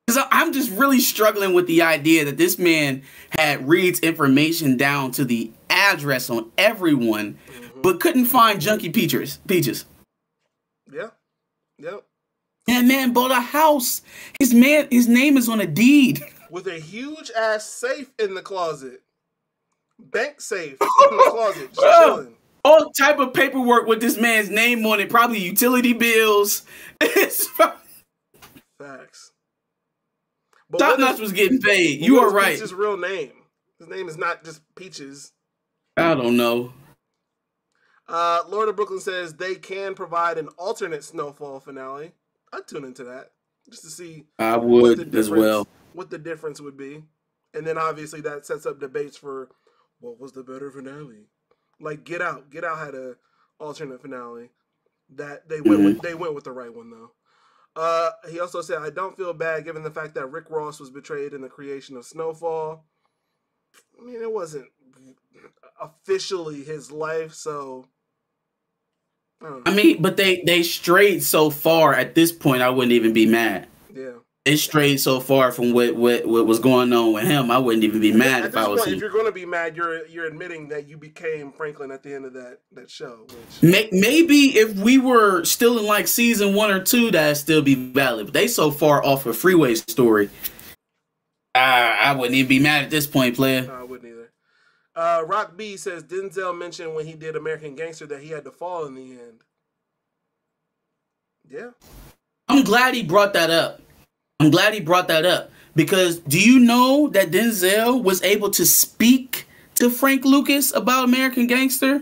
Because I'm just really struggling with the idea that this man had Reed's information down to the address on everyone, but couldn't find Junkie Peaches. Yeah. Yep. And man bought a house. His name is on a deed. With a huge ass safe in the closet. Bank safe in the closet. Just chilling. All type of paperwork with this man's name on it. Probably utility bills. Facts. Top Notch was getting paid. You are right. Peaches' real name. His name is not just Peaches. I don't know. Lord of Brooklyn says they can provide an alternate Snowfall finale. I'd tune into that just to see. I would as well. What the difference would be, and then obviously that sets up debates for what was the better finale. Like Get Out had a alternate finale that they went with. They went with the right one though. He also said, "I don't feel bad given the fact that Rick Ross was betrayed in the creation of Snowfall." I mean, it wasn't officially his life, so I mean, but they strayed so far at this point. I wouldn't even be mad. yeah. They strayed so far from what was going on with him. I wouldn't even be mad At if this I was point, if him. you're going to be mad, you're admitting that you became Franklin at the end of that show. Which Maybe if we were still in like season 1 or 2, that'd still be valid. But they so far off a Freeway story. I wouldn't even be mad at this point, player. no, I wouldn't either. Rock B says Denzel mentioned when he did American Gangster that he had to fall in the end. Yeah. I'm glad he brought that up. Because do you know that Denzel was able to speak to Frank Lucas about American Gangster?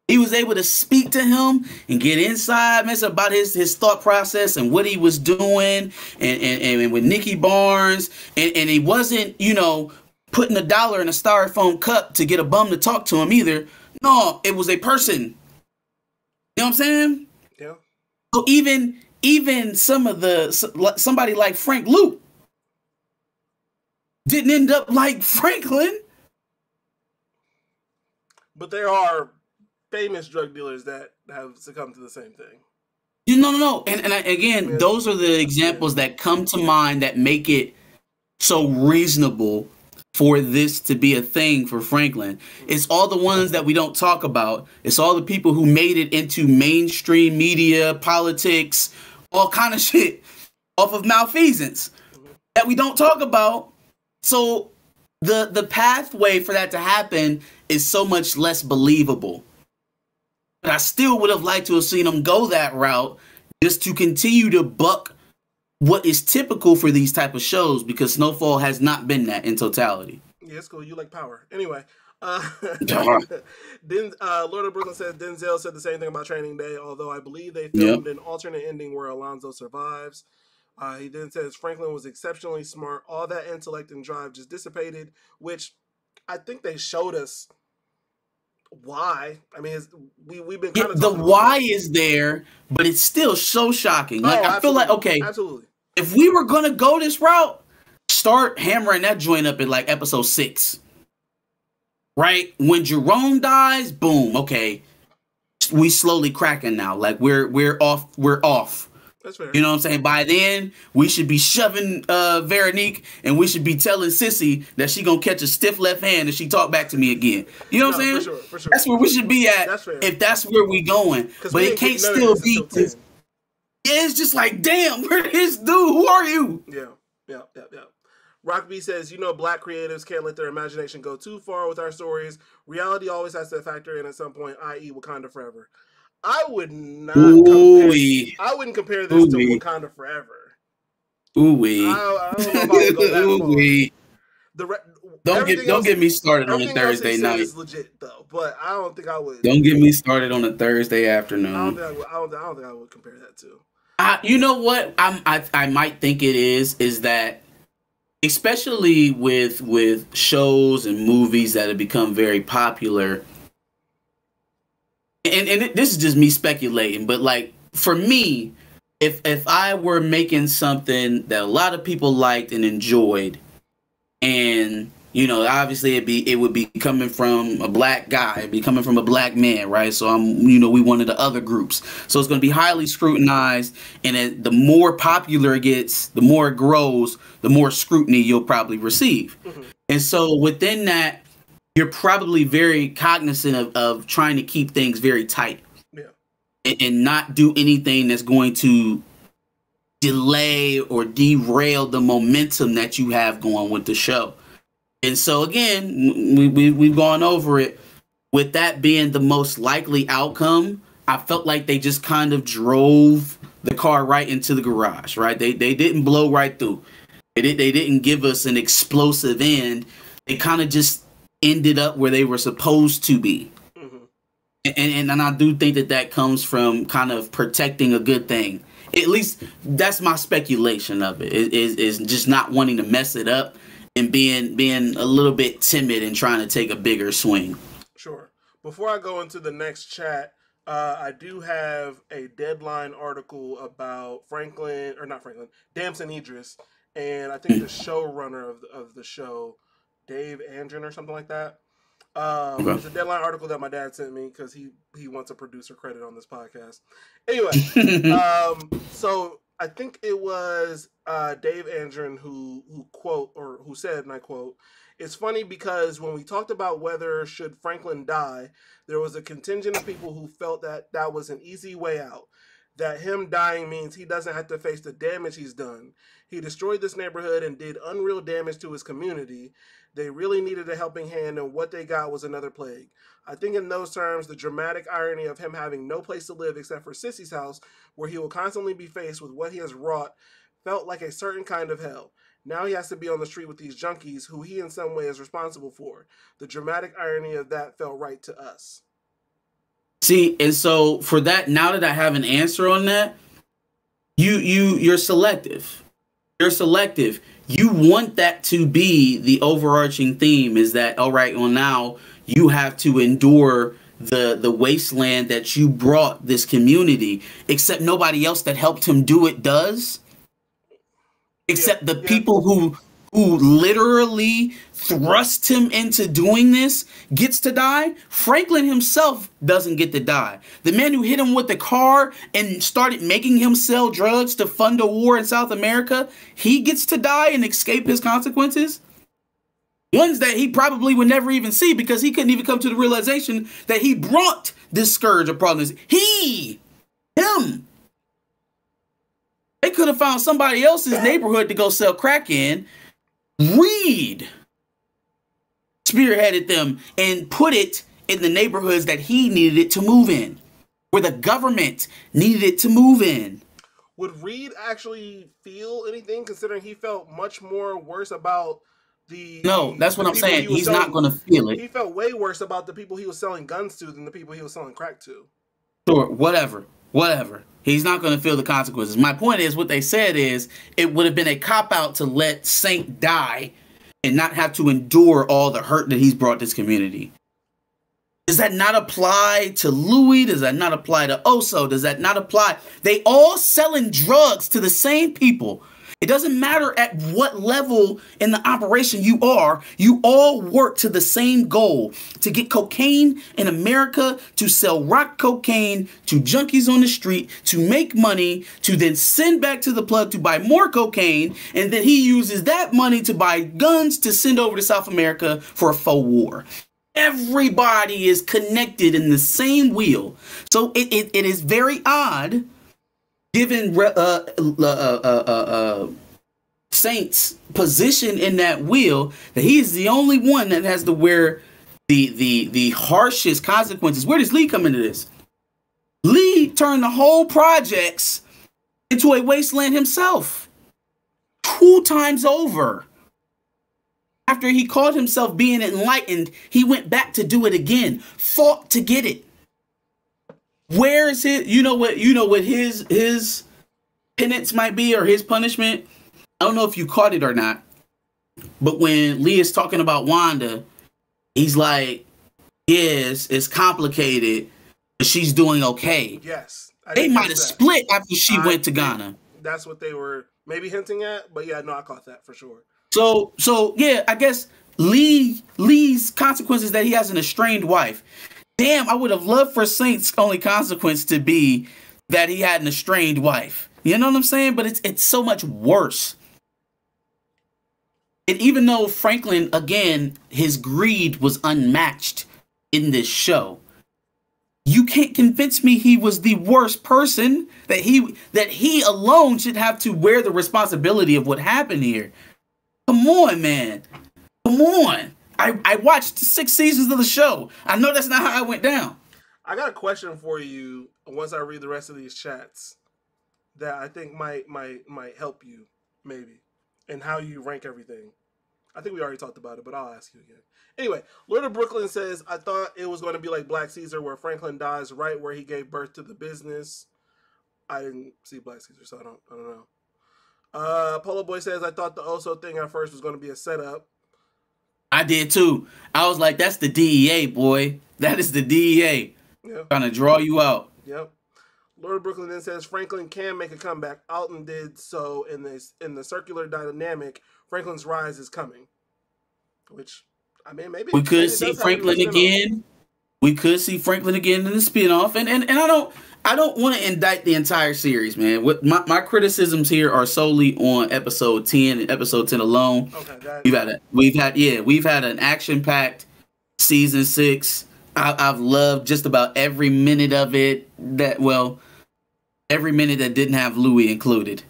He was able to speak to him and get inside, mess about his thought process and what he was doing and with Nicky Barnes. And he wasn't, putting $1 in a styrofoam cup to get a bum to talk to him either. No, it was a person. You know what I'm saying? Yeah. So even somebody like Frank Luke didn't end up like Franklin. But there are famous drug dealers that have succumbed to the same thing. No. Again, those are the examples that come to mind that make it so reasonable for this to be a thing for Franklin. It's all the ones that we don't talk about. It's all the people who made it into mainstream media, politics, all kind of shit off of malfeasance that we don't talk about. So the pathway for that to happen is so much less believable. But I still would have liked to have seen him go that route just to continue to buck what is typical for these type of shows, because Snowfall has not been that in totality. Yeah, it's cool. You like power. Anyway, Lord of Brooklyn says Denzel said the same thing about Training Day, although I believe they filmed an alternate ending where Alonzo survives. He then says Franklin was exceptionally smart. All that intellect and drive just dissipated, which I think they showed us why. I mean, we've been kind of the why is there, but it's still so shocking. Like I feel like, okay, absolutely. If we were gonna go this route, start hammering that joint up at like episode 6. Right? When Jerome dies, boom, okay. We slowly cracking now. Like we're off. That's fair. You know what I'm saying? By then, we should be shoving Veronique, and we should be telling Sissy that she gonna catch a stiff left hand if she talk back to me again. You know what I'm saying? For sure. That's where we should be at if that's where we going. But it can't still be this. Yeah, it's just like, damn, where this dude? Who are you? Yeah. Rock B says, black creatives can't let their imagination go too far with our stories. Reality always has to factor in at some point, i.e. Wakanda Forever. I would not I wouldn't compare this to Wakanda Forever. Ooh-wee. I don't know if I would go that far. Don't get me started on a Thursday night. Is legit though, but I don't think I would. Don't get me started on a Thursday afternoon. I don't think I would compare that to. You know what? I might think it is that, especially with shows and movies that have become very popular. And this is just me speculating, but like for me, if I were making something that a lot of people liked and enjoyed, and obviously it would be coming from a black guy, it'd be coming from a black man, right? So we one of the other groups, so it's going to be highly scrutinized, and the more popular it gets, the more it grows, the more scrutiny you'll probably receive. Mm-hmm. And so within that, you're probably very cognizant of trying to keep things very tight, and not do anything that's going to delay or derail the momentum that you have going with the show. And so again, we've gone over it. With that being the most likely outcome, I felt like they just kind of drove the car right into the garage, right? They didn't blow right through. They didn't give us an explosive end. They kind of just ended up where they were supposed to be. Mm-hmm. And I do think that comes from kind of protecting a good thing. At least that's my speculation of it, is just not wanting to mess it up and being a little bit timid and trying to take a bigger swing. Sure. Before I go into the next chat, I do have a Deadline article about Damson Idris, and I think the showrunner of the show, Dave Andren or something like that. Okay. It's a Deadline article that my dad sent me because he wants a producer credit on this podcast. Anyway, so I think it was Dave Andren who said, and I quote, "It's funny because when we talked about whether should Franklin die, there was a contingent of people who felt that that was an easy way out. That him dying means he doesn't have to face the damage he's done. He destroyed this neighborhood and did unreal damage to his community. They really needed a helping hand, and what they got was another plague. I think in those terms, the dramatic irony of him having no place to live except for Sissy's house, where he will constantly be faced with what he has wrought, felt like a certain kind of hell. Now he has to be on the street with these junkies who he in some way is responsible for. The dramatic irony of that felt right to us." See, and so for that, now that I have an answer on that, you're selective. You're selective. You want that to be the overarching theme, is that, all right, well, now you have to endure the wasteland that you brought this community, except nobody else that helped him do it does. Except the people who literally thrust him into doing this gets to die. Franklin himself doesn't get to die. The man who hit him with the car and started making him sell drugs to fund a war in South America, he gets to die and escape his consequences. Ones that he probably would never even see because he couldn't even come to the realization that he brought this scourge of problems. Him. They could have found somebody else's neighborhood to go sell crack in. Reed spearheaded them and put it in the neighborhoods that he needed it to move in, where the government needed it to move in. Would Reed actually feel anything, considering he felt much more worse about the... No, that's what I'm saying. He's not going to feel it. He felt way worse about the people he was selling guns to than the people he was selling crack to. Sure, whatever. He's not going to feel the consequences. My point is, what they said is, it would have been a cop-out to let Saint die and not have to endure all the hurt that he's brought this community. Does that not apply to Louis? Does that not apply to Oso? Does that not apply? They all selling drugs to the same people. It doesn't matter at what level in the operation you are, you all work to the same goal, to get cocaine in America, to sell rock cocaine to junkies on the street, to make money, to then send back to the plug to buy more cocaine, and then he uses that money to buy guns to send over to South America for a faux war. Everybody is connected in the same wheel. So it is very odd, given Saint's position in that wheel, that he is the only one that has to wear the harshest consequences. Where does Lee come into this? Lee turned the whole projects into a wasteland himself 2 times over. After he called himself being enlightened, he went back to do it again, fought to get it. Where is his, you know what his penance might be, or his punishment? I don't know if you caught it or not, but when Lee is talking about Wanda, he's like, yes, it's complicated, but she's doing okay. Yes. They might have split after she went to Ghana. That's what they were maybe hinting at, but yeah, no, I caught that for sure. So yeah, I guess Lee's consequences that he has an estranged wife. Damn, I would have loved for Saint's only consequence to be that he had an estranged wife. You know what I'm saying? But it's so much worse. And even though Franklin, again, his greed was unmatched in this show, you can't convince me he was the worst person, that he alone should have to wear the responsibility of what happened here. Come on, man. Come on. I watched 6 seasons of the show. I know that's not how it went down. I got a question for you once I read the rest of these chats that I think might help you, maybe, and how you rank everything. I think we already talked about it, but I'll ask you again. Anyway, Lord of Brooklyn says, I thought it was going to be like Black Caesar, where Franklin dies right where he gave birth to the business. I didn't see Black Caesar, so I don't know. Polo Boy says, I thought the Oso thing at first was going to be a setup. I did too. I was like, that's the DEA, boy. That is the DEA. Yep. Trying to draw you out. Yep. Lord of Brooklyn then says, Franklin can make a comeback. Alton did so in the circular dynamic. Franklin's rise is coming. Which, I mean, maybe We could it see does have to be a Franklin spinoff. again. We could see Franklin again in the spinoff. And I don't want to indict the entire series, man. What my criticisms here are solely on episode 10 and episode 10 alone. Okay, We've had an action-packed season 6. I've loved just about every minute of it. Every minute that didn't have Louis included.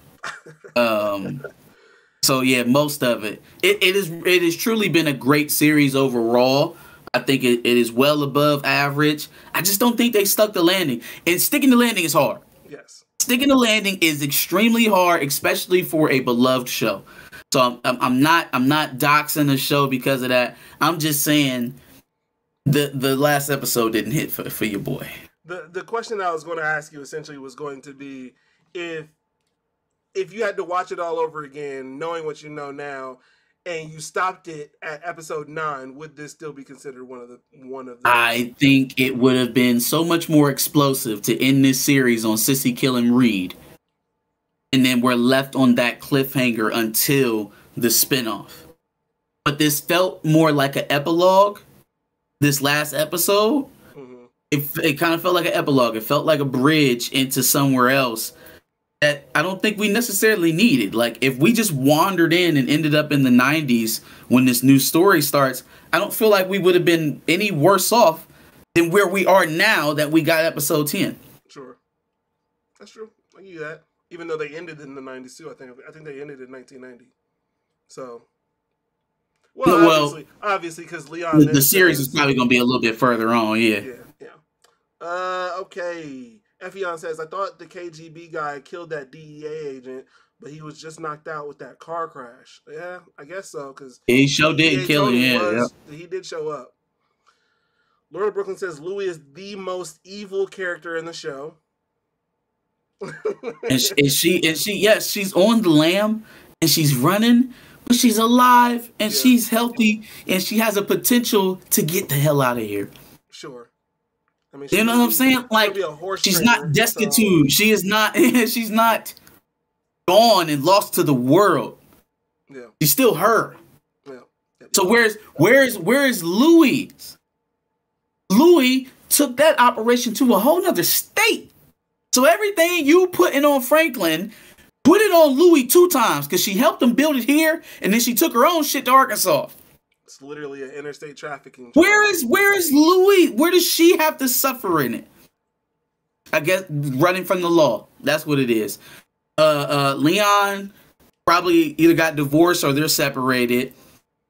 So yeah, most of it. It has truly been a great series overall. I think it is well above average. I just don't think they stuck the landing. And sticking the landing is hard. Yes. Sticking the landing is extremely hard, especially for a beloved show. So I'm not doxing the show because of that. I'm just saying the last episode didn't hit for your boy. The question I was going to ask you essentially was going to be if you had to watch it all over again, knowing what you know now, and you stopped it at episode 9, would this still be considered one of the? I think it would have been so much more explosive to end this series on Sissy killing Reed, and then we're left on that cliffhanger until the spinoff. But this felt more like an epilogue. This last episode, it kind of felt like an epilogue. It felt like a bridge into somewhere else that I don't think we necessarily needed. Like, if we just wandered in and ended up in the 90s when this new story starts, I don't feel like we would have been any worse off than where we are now that we got episode 10. Sure. That's true. I give you that. Even though they ended in the 90s too, I think they ended in 1990. So, obviously, because Leon... The series is probably going to be a little bit further on, yeah. Yeah. Okay. Effion says, I thought the KGB guy killed that DEA agent, but he was just knocked out with that car crash. Yeah, I guess so, because... He sure did kill him, yeah. He did show up. Laura Brooklyn says, Louis is the most evil character in the show. and she's on the lam, and she's running, but she's alive, and she's healthy, and she has a potential to get the hell out of here. Sure. I mean, you know what I'm saying? Like, she's not destitute. She is not. She's not gone and lost to the world. Yeah, she's still her. Yeah. So where's Louis? Louis took that operation to a whole nother state. So everything you putting on Franklin, put it on Louis 2 times, because she helped him build it here, and then she took her own shit to Arkansas. It's literally an interstate trafficking. Where is Louis? Where does she have to suffer in it? I guess running from the law. That's what it is. Leon probably either got divorced or they're separated.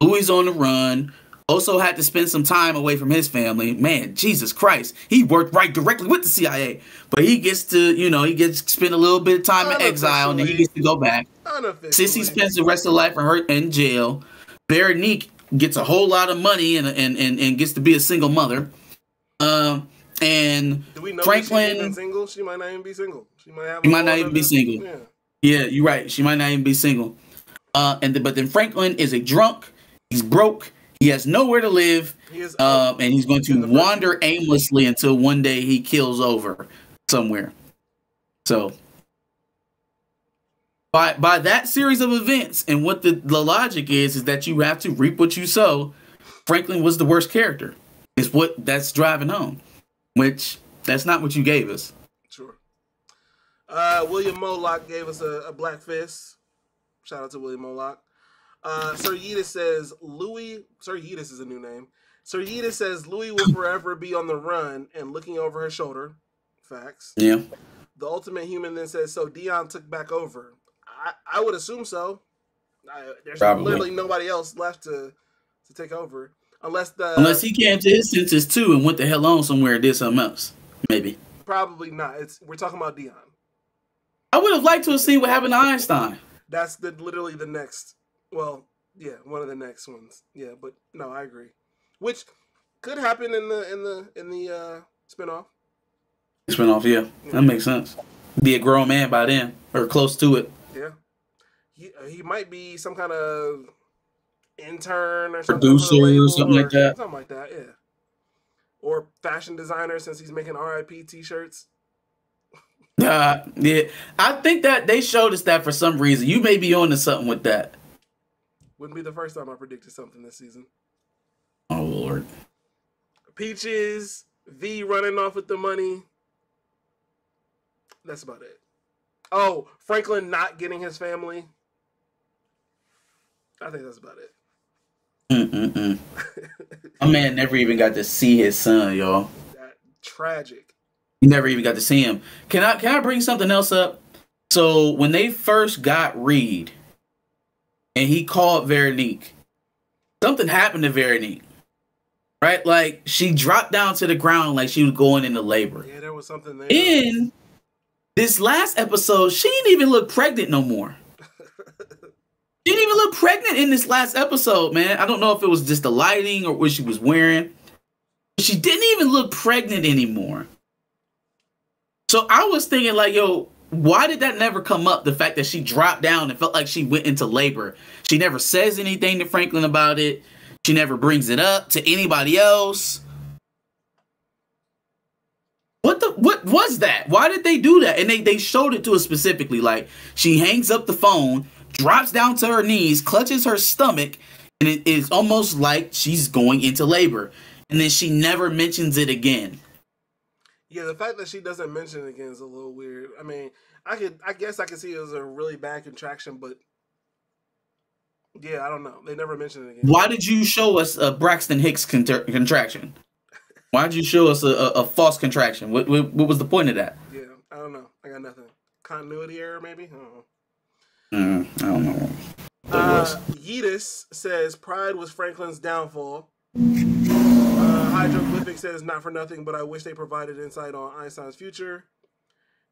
Louis on the run. Also had to spend some time away from his family. Man, Jesus Christ. He worked right directly with the CIA. But he gets to, spend a little bit of time in exile, and then he gets to go back. Sissy spends the rest of life in jail. Veronique gets a whole lot of money and gets to be a single mother. And do we know Franklin, she's single? She might not even be single. She might not even be single. Yeah, you're right. She might not even be single. But then Franklin is a drunk. He's broke. He has nowhere to live. And he's going to wander aimlessly until one day he kills over somewhere. So by that series of events, and what the logic is that you have to reap what you sow. Franklin was the worst character. Is what that's driving home, which that's not what you gave us. Sure. William Moloch gave us a black fist. Shout out to William Moloch. Sir Yeetus says Sir Yeetus is a new name. Sir Yeetus says Louis will forever be on the run and looking over her shoulder. Facts. Yeah. The Ultimate Human then says, so Dion took back over. I would assume so. There's Probably. Literally nobody else left to take over. Unless he came to his senses too and went the hell on somewhere and did something else. Maybe. Probably not. We're talking about Dion. I would have liked to have seen what happened to Einstein. That's literally the next. Well, yeah, one of the next ones. Yeah, but no, I agree. Which could happen in the spinoff. Spinoff, yeah. That makes sense. Be a grown man by then, or close to it. Yeah. He might be some kind of intern or producer or something like that. Something like that, yeah. Or fashion designer, since he's making RIP t-shirts. Yeah. I think that they showed us that for some reason. You may be on to something with that. Wouldn't be the first time I predicted something this season. Oh Lord. Peaches, V running off with the money. That's about it. Oh, Franklin not getting his family. I think that's about it. My man never even got to see his son, y'all. That tragic. He never even got to see him. Can I bring something else up? So when they first got Reed and he called Veronique, something happened to Veronique. Right? Like she dropped down to the ground like she was going into labor. Yeah, there was something there. In this last episode, she didn't even look pregnant no more. She didn't even look pregnant in this last episode, man. I don't know if it was just the lighting or what she was wearing. But she didn't even look pregnant anymore. So I was thinking like, yo, why did that never come up? The fact that she dropped down and felt like she went into labor. She never says anything to Franklin about it. She never brings it up to anybody else. What was that? Why did they do that? And they showed it to us specifically. Like she hangs up the phone, drops down to her knees, clutches her stomach, and it is almost like she's going into labor. And then she never mentions it again. Yeah, the fact that she doesn't mention it again is a little weird. I mean, I guess I could see it as a really bad contraction, but yeah, I don't know. They never mentioned it again. Why did you show us a Braxton Hicks contraction? Why did you show us a false contraction? What was the point of that? Yeah, I don't know. I got nothing. Continuity error, maybe? I don't know. Yeetus says Pride was Franklin's downfall. Hydroglyphic says not for nothing, but I wish they provided insight on Einstein's future.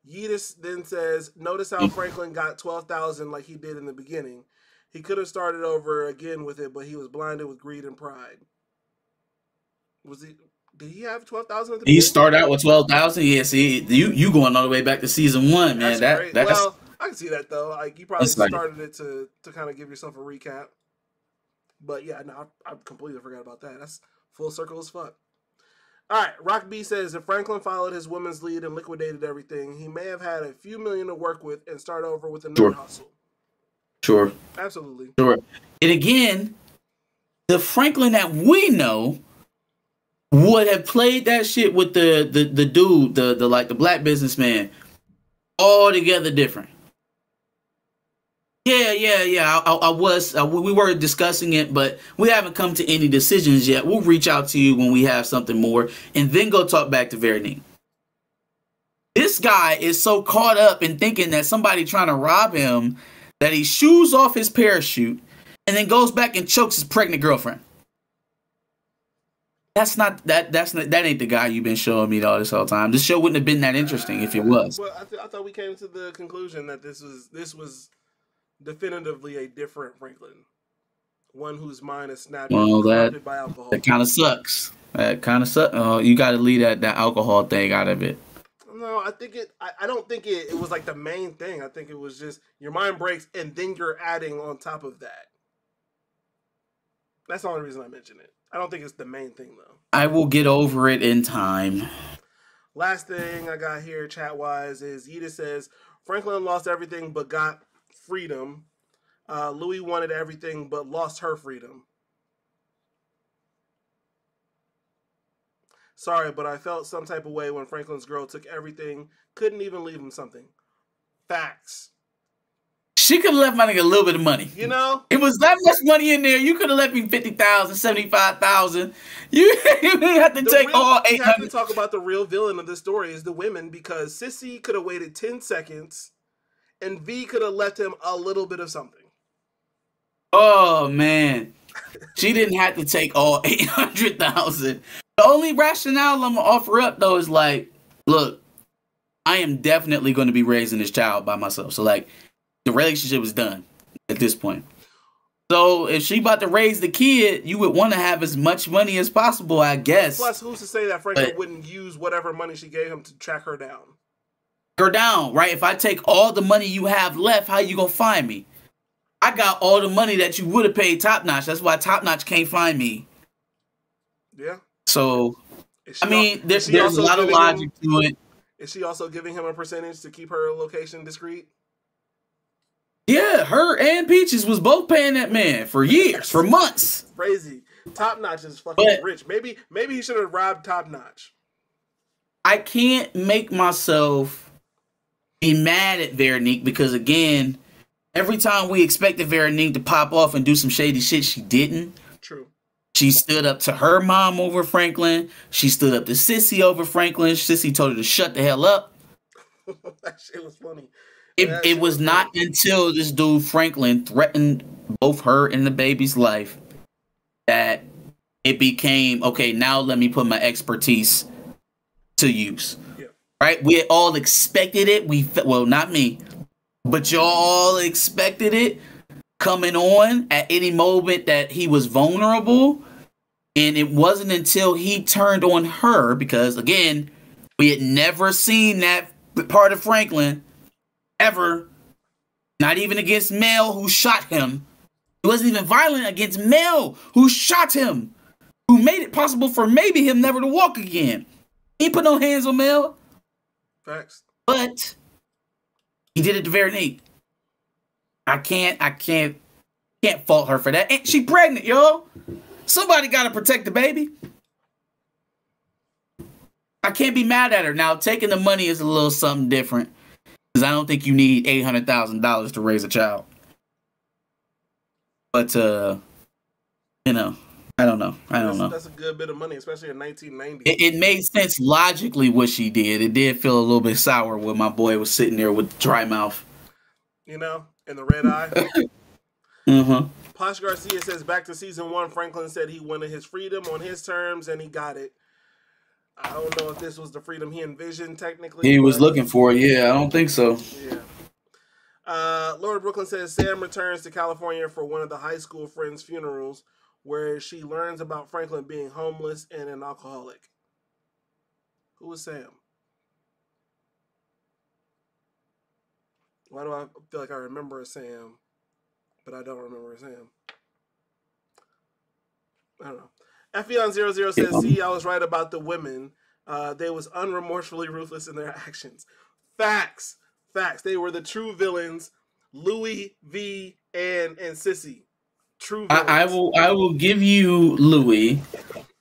Yeetus then says, notice how Franklin got 12,000 like he did in the beginning. He could have started over again with it, but he was blinded with greed and pride. Did he have 12,000 at the beginning? He started out with 12,000. Yeah, see, you going all the way back to season 1, man. That's well, I can see that though. Like you probably started it to kind of give yourself a recap. But yeah, no, I completely forgot about that. That's full circle as fuck. All right, Rock B says if Franklin followed his woman's lead and liquidated everything, he may have had a few million to work with and start over with another hustle. Sure. Absolutely. Sure. And again, the Franklin that we know would have played that shit with the dude, the black businessman, altogether different. Yeah. We were discussing it, but we haven't come to any decisions yet. We'll reach out to you when we have something more, and then go talk back to Veronique. This guy is so caught up in thinking that somebody trying to rob him that he shoes off his parachute and then goes back and chokes his pregnant girlfriend. That ain't the guy you've been showing me all this whole time. This show wouldn't have been that interesting if it was. Well, I thought we came to the conclusion that this was definitively a different Franklin, one whose mind is snapped by alcohol. That kind of sucks. That kind of sucks. You got to leave that alcohol thing out of it. No, I don't think it was like the main thing. I think it was just your mind breaks and then you're adding on top of that. That's the only reason I mention it. I don't think it's the main thing, though. I will get over it in time. Last thing I got here, chat-wise, is Yeda says, Franklin lost everything but got freedom. Louis wanted everything but lost her freedom. Sorry, but I felt some type of way when Franklin's girl took everything. Couldn't even leave him something. Facts. She could have left my nigga a little bit of money. You know? It was that much money in there. You could have left me 50,000, 75,000. You didn't have to take all 800. We have to talk about the real villain of this story is the women, because Sissy could have waited 10 seconds and V could have left him a little bit of something. Oh, man. She didn't have to take all 800,000. The only rationale I'm going to offer up, though, is like, look, I am definitely going to be raising this child by myself. So, like, the relationship is done at this point. So if she about to raise the kid, you would want to have as much money as possible, I guess. Plus, who's to say that Franklin wouldn't use whatever money she gave him to track her down? Her down, right? If I take all the money you have left, how you gonna find me? I got all the money that you would have paid Top Notch. That's why Top Notch can't find me. Yeah. So, I mean, there's a lot of logic to it. Is she also giving him a percentage to keep her location discreet? Yeah, her and Peaches was both paying that man for years, for months. Crazy. Top Notch is fucking rich. Maybe he should have robbed Top Notch. I can't make myself be mad at Veronique because, again, every time we expected Veronique to pop off and do some shady shit, she didn't. True. She stood up to her mom over Franklin. She stood up to Sissy over Franklin. Sissy told her to shut the hell up. That shit was funny. It was not until this dude Franklin threatened both her and the baby's life that it became, okay, now let me put my expertise to use. Yeah. Right? We all expected it. Well, not me, but y'all all expected it coming on at any moment that he was vulnerable. And it wasn't until he turned on her, because, again, we had never seen that part of Franklin ever. Not even against Mel, who shot him. He wasn't even violent against Mel, who shot him, who made it possible for maybe him never to walk again. He put no hands on Mel. Facts. But he did it to Veronique. I can't fault her for that. And she pregnant, y'all. Somebody got to protect the baby. I can't be mad at her. Now, taking the money is a little something different, because I don't think you need $800,000 to raise a child. But, I don't know. That's a good bit of money, especially in 1990. It made sense logically what she did. It did feel a little bit sour when my boy was sitting there with dry mouth. And the red eye. Mm-hmm. Posh Garcia says, back to season 1, Franklin said he wanted his freedom on his terms, and he got it. I don't know if this was the freedom he envisioned, technically. He was looking for it. Yeah, I don't think so. Yeah. Laura Brooklyn says, Sam returns to California for one of the high school friends' funerals, where she learns about Franklin being homeless and an alcoholic. Who is Sam? Why do I feel like I remember a Sam, but I don't remember a Sam? I don't know. Ffion00 says, see, I was right about the women. They was unremorsefully ruthless in their actions. Facts. They were the true villains. Louis, V, and Sissy. True villains. I will give you Louis.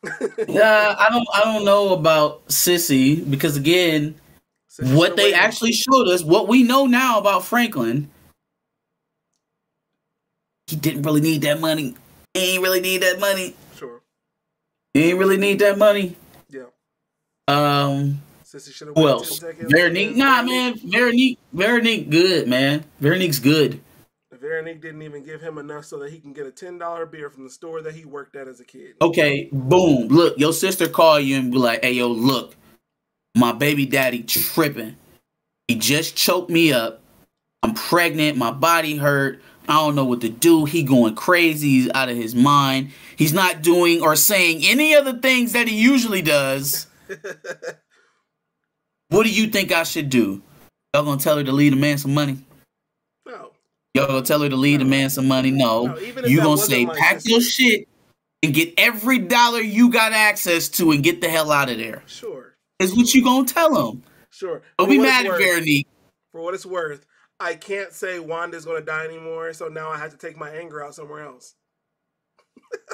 I don't know about Sissy, because, again, Sissy, what they actually showed us, what we know now about Franklin, he didn't really need that money. He ain't really need that money. Sure. He ain't really need that money. Yeah. Who else? Veronique. Nah, man. Veronique good, man. Veronique's good. Veronique didn't even give him enough so that he can get a $10 beer from the store that he worked at as a kid. Okay, boom. Look, your sister call you and be like, hey, yo, look, my baby daddy tripping. He just choked me up. I'm pregnant. My body hurt. I don't know what to do. He going crazy. He's out of his mind. He's not doing or saying any of the things that he usually does. What do you think I should do? Y'all gonna tell her to leave the man some money? No. Y'all gonna tell her to leave the man some money? No. You gonna say, pack your shit and get every dollar you got access to and get the hell out of there. Sure. Is what you gonna tell him. Sure. Don't be mad at Veronique. For what it's worth, I can't say Wanda's gonna die anymore, so now I have to take my anger out somewhere else.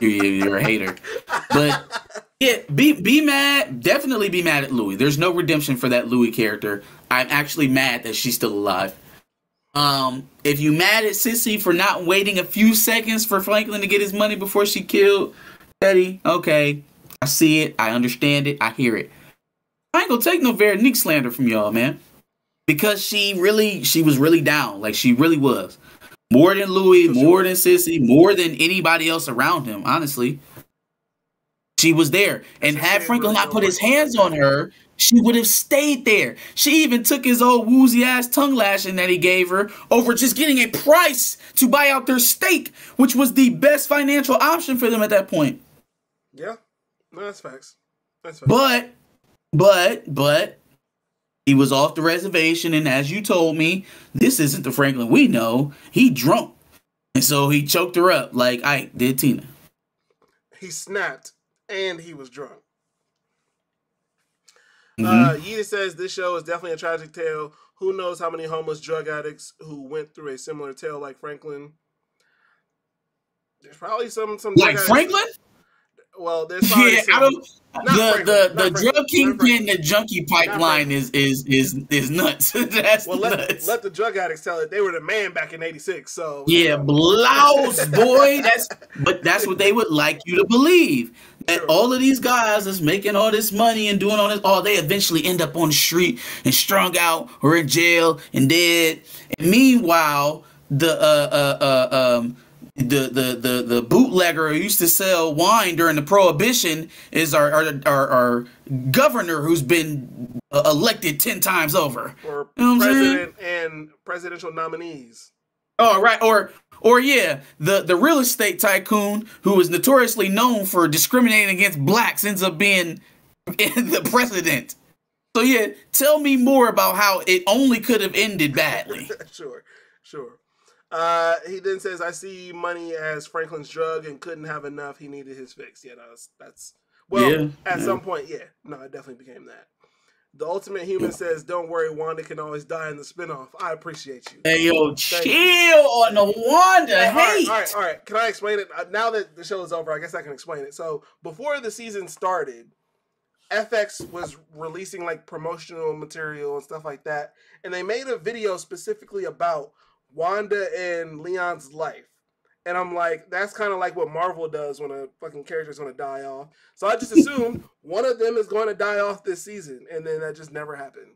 You're a hater. But yeah, be mad. Definitely be mad at Louis. There's no redemption for that Louis character. I'm actually mad that she's still alive. If you mad at Sissy for not waiting a few seconds for Franklin to get his money before she killed Teddy, okay, I see it, I understand it, I hear it. I ain't gonna take no Veronique slander from y'all, man, because she was really down, like she really was. More than Louis, more than Sissy, more than anybody else around him, honestly. She was there. And had Franklin not put his hands on her, she would have stayed there. She even took his old woozy ass tongue lashing that he gave her over just getting a price to buy out their stake, which was the best financial option for them at that point. Yeah, no, that's facts. That's facts. But he was off the reservation, and as you told me, this isn't the Franklin we know. He drunk. And so he choked her up like Ike did Tina. He snapped, and he was drunk. Mm-hmm. Yeda says, this show is definitely a tragic tale. Who knows how many homeless drug addicts who went through a similar tale like Franklin. There's probably some like Franklin? Well, there's probably I don't. The Not drug Franklin, kingpin, the junkie not pipeline Franklin. is nuts. That's Well, nuts. let the drug addicts tell it. They were the man back in '86, so Yeah, blouse, boy. That's what they would like you to believe. That Sure. all of these guys that's making all this money and doing all this, they eventually end up on the street and strung out or in jail and dead. And meanwhile, the bootlegger who used to sell wine during the Prohibition is our governor who's been elected 10 times over. Or You know what I'm saying? president and presidential nominees. Oh, right. Or yeah, the real estate tycoon who is notoriously known for discriminating against blacks ends up being the president. So yeah, tell me more about how it only could have ended badly. Sure. He then says, "I see money as Franklin's drug and couldn't have enough. He needed his fix." Yeah, that's at some point, yeah. No, it definitely became that. The Ultimate Human says, "Don't worry, Wanda can always die in the spinoff." I appreciate you. Hey, yo, chill on the Wanda hate. All right. Can I explain it? Now that the show is over, I guess I can explain it. So, before the season started, FX was releasing like promotional material and stuff like that. And they made a video specifically about Wanda and Leon's life. And I'm like, that's kind of like what Marvel does when a fucking character's going to die off. So I just assumed one of them is going to die off this season. And then that just never happened.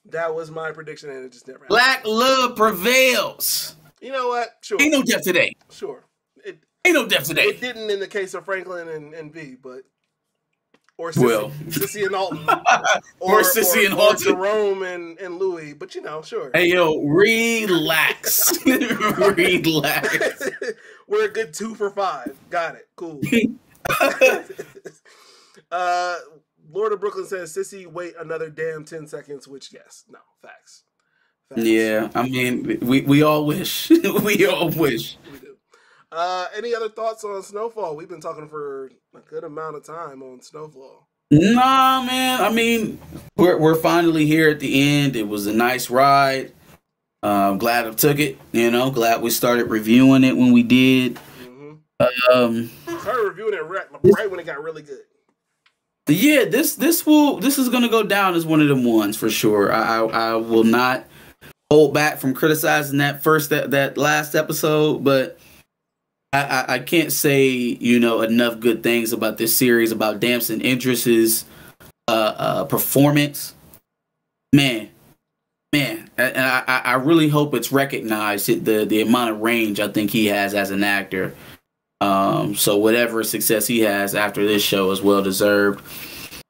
That was my prediction, and it just never happened. Black love prevails. You know what? Sure. Ain't no death today. Sure. Ain't no death today. It didn't in the case of Franklin and V, but... Or Sissy and Alton. Or Sissy and Alton. Or Jerome and Louis. But, sure. Hey, yo, relax. Relax. We're a good 2 for 5. Got it. Cool. Lord of Brooklyn says, "Sissy, wait another damn 10 seconds," which, yes. No. Facts. Yeah, I mean, we all wish. We all wish. We do. Any other thoughts on Snowfall? We've been talking for a good amount of time on Snowfall. Nah, man. I mean, we're finally here at the end. It was a nice ride. Glad I took it. Glad we started reviewing it when we did. Mm-hmm. Started reviewing it right when it got really good. Yeah, this is gonna go down as one of them ones for sure. I will not hold back from criticizing that last episode, but I can't say, enough good things about this series, about Damson Idris's performance. Man, and I really hope it's recognized, the amount of range I think he has as an actor. So whatever success he has after this show is well deserved.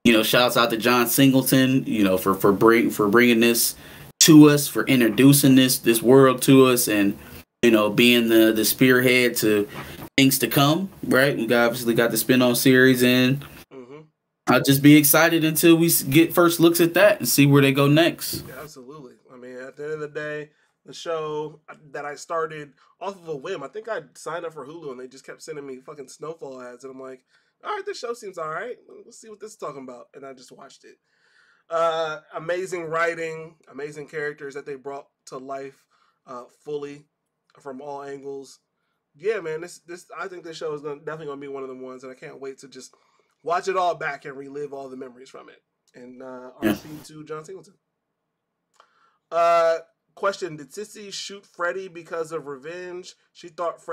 Shouts out to John Singleton, for bringing this to us, for introducing this world to us, and being the spearhead to things to come, right? We obviously got the spin-off series, and I'll just be excited until we get first looks at that and see where they go next. Yeah, absolutely. I mean, at the end of the day, the show that I started off of a whim, I think I signed up for Hulu, and they just kept sending me fucking Snowfall ads, and I'm like, all right, this show seems all right. Let's see what this is talking about. And I just watched it. Amazing writing, amazing characters that they brought to life fully, from all angles. Yeah, man, this I think this show is definitely gonna be one of the ones, and I can't wait to just watch it all back and relive all the memories from it. And RP to John Singleton. Question: did Sissy shoot Freddy because of revenge? She thought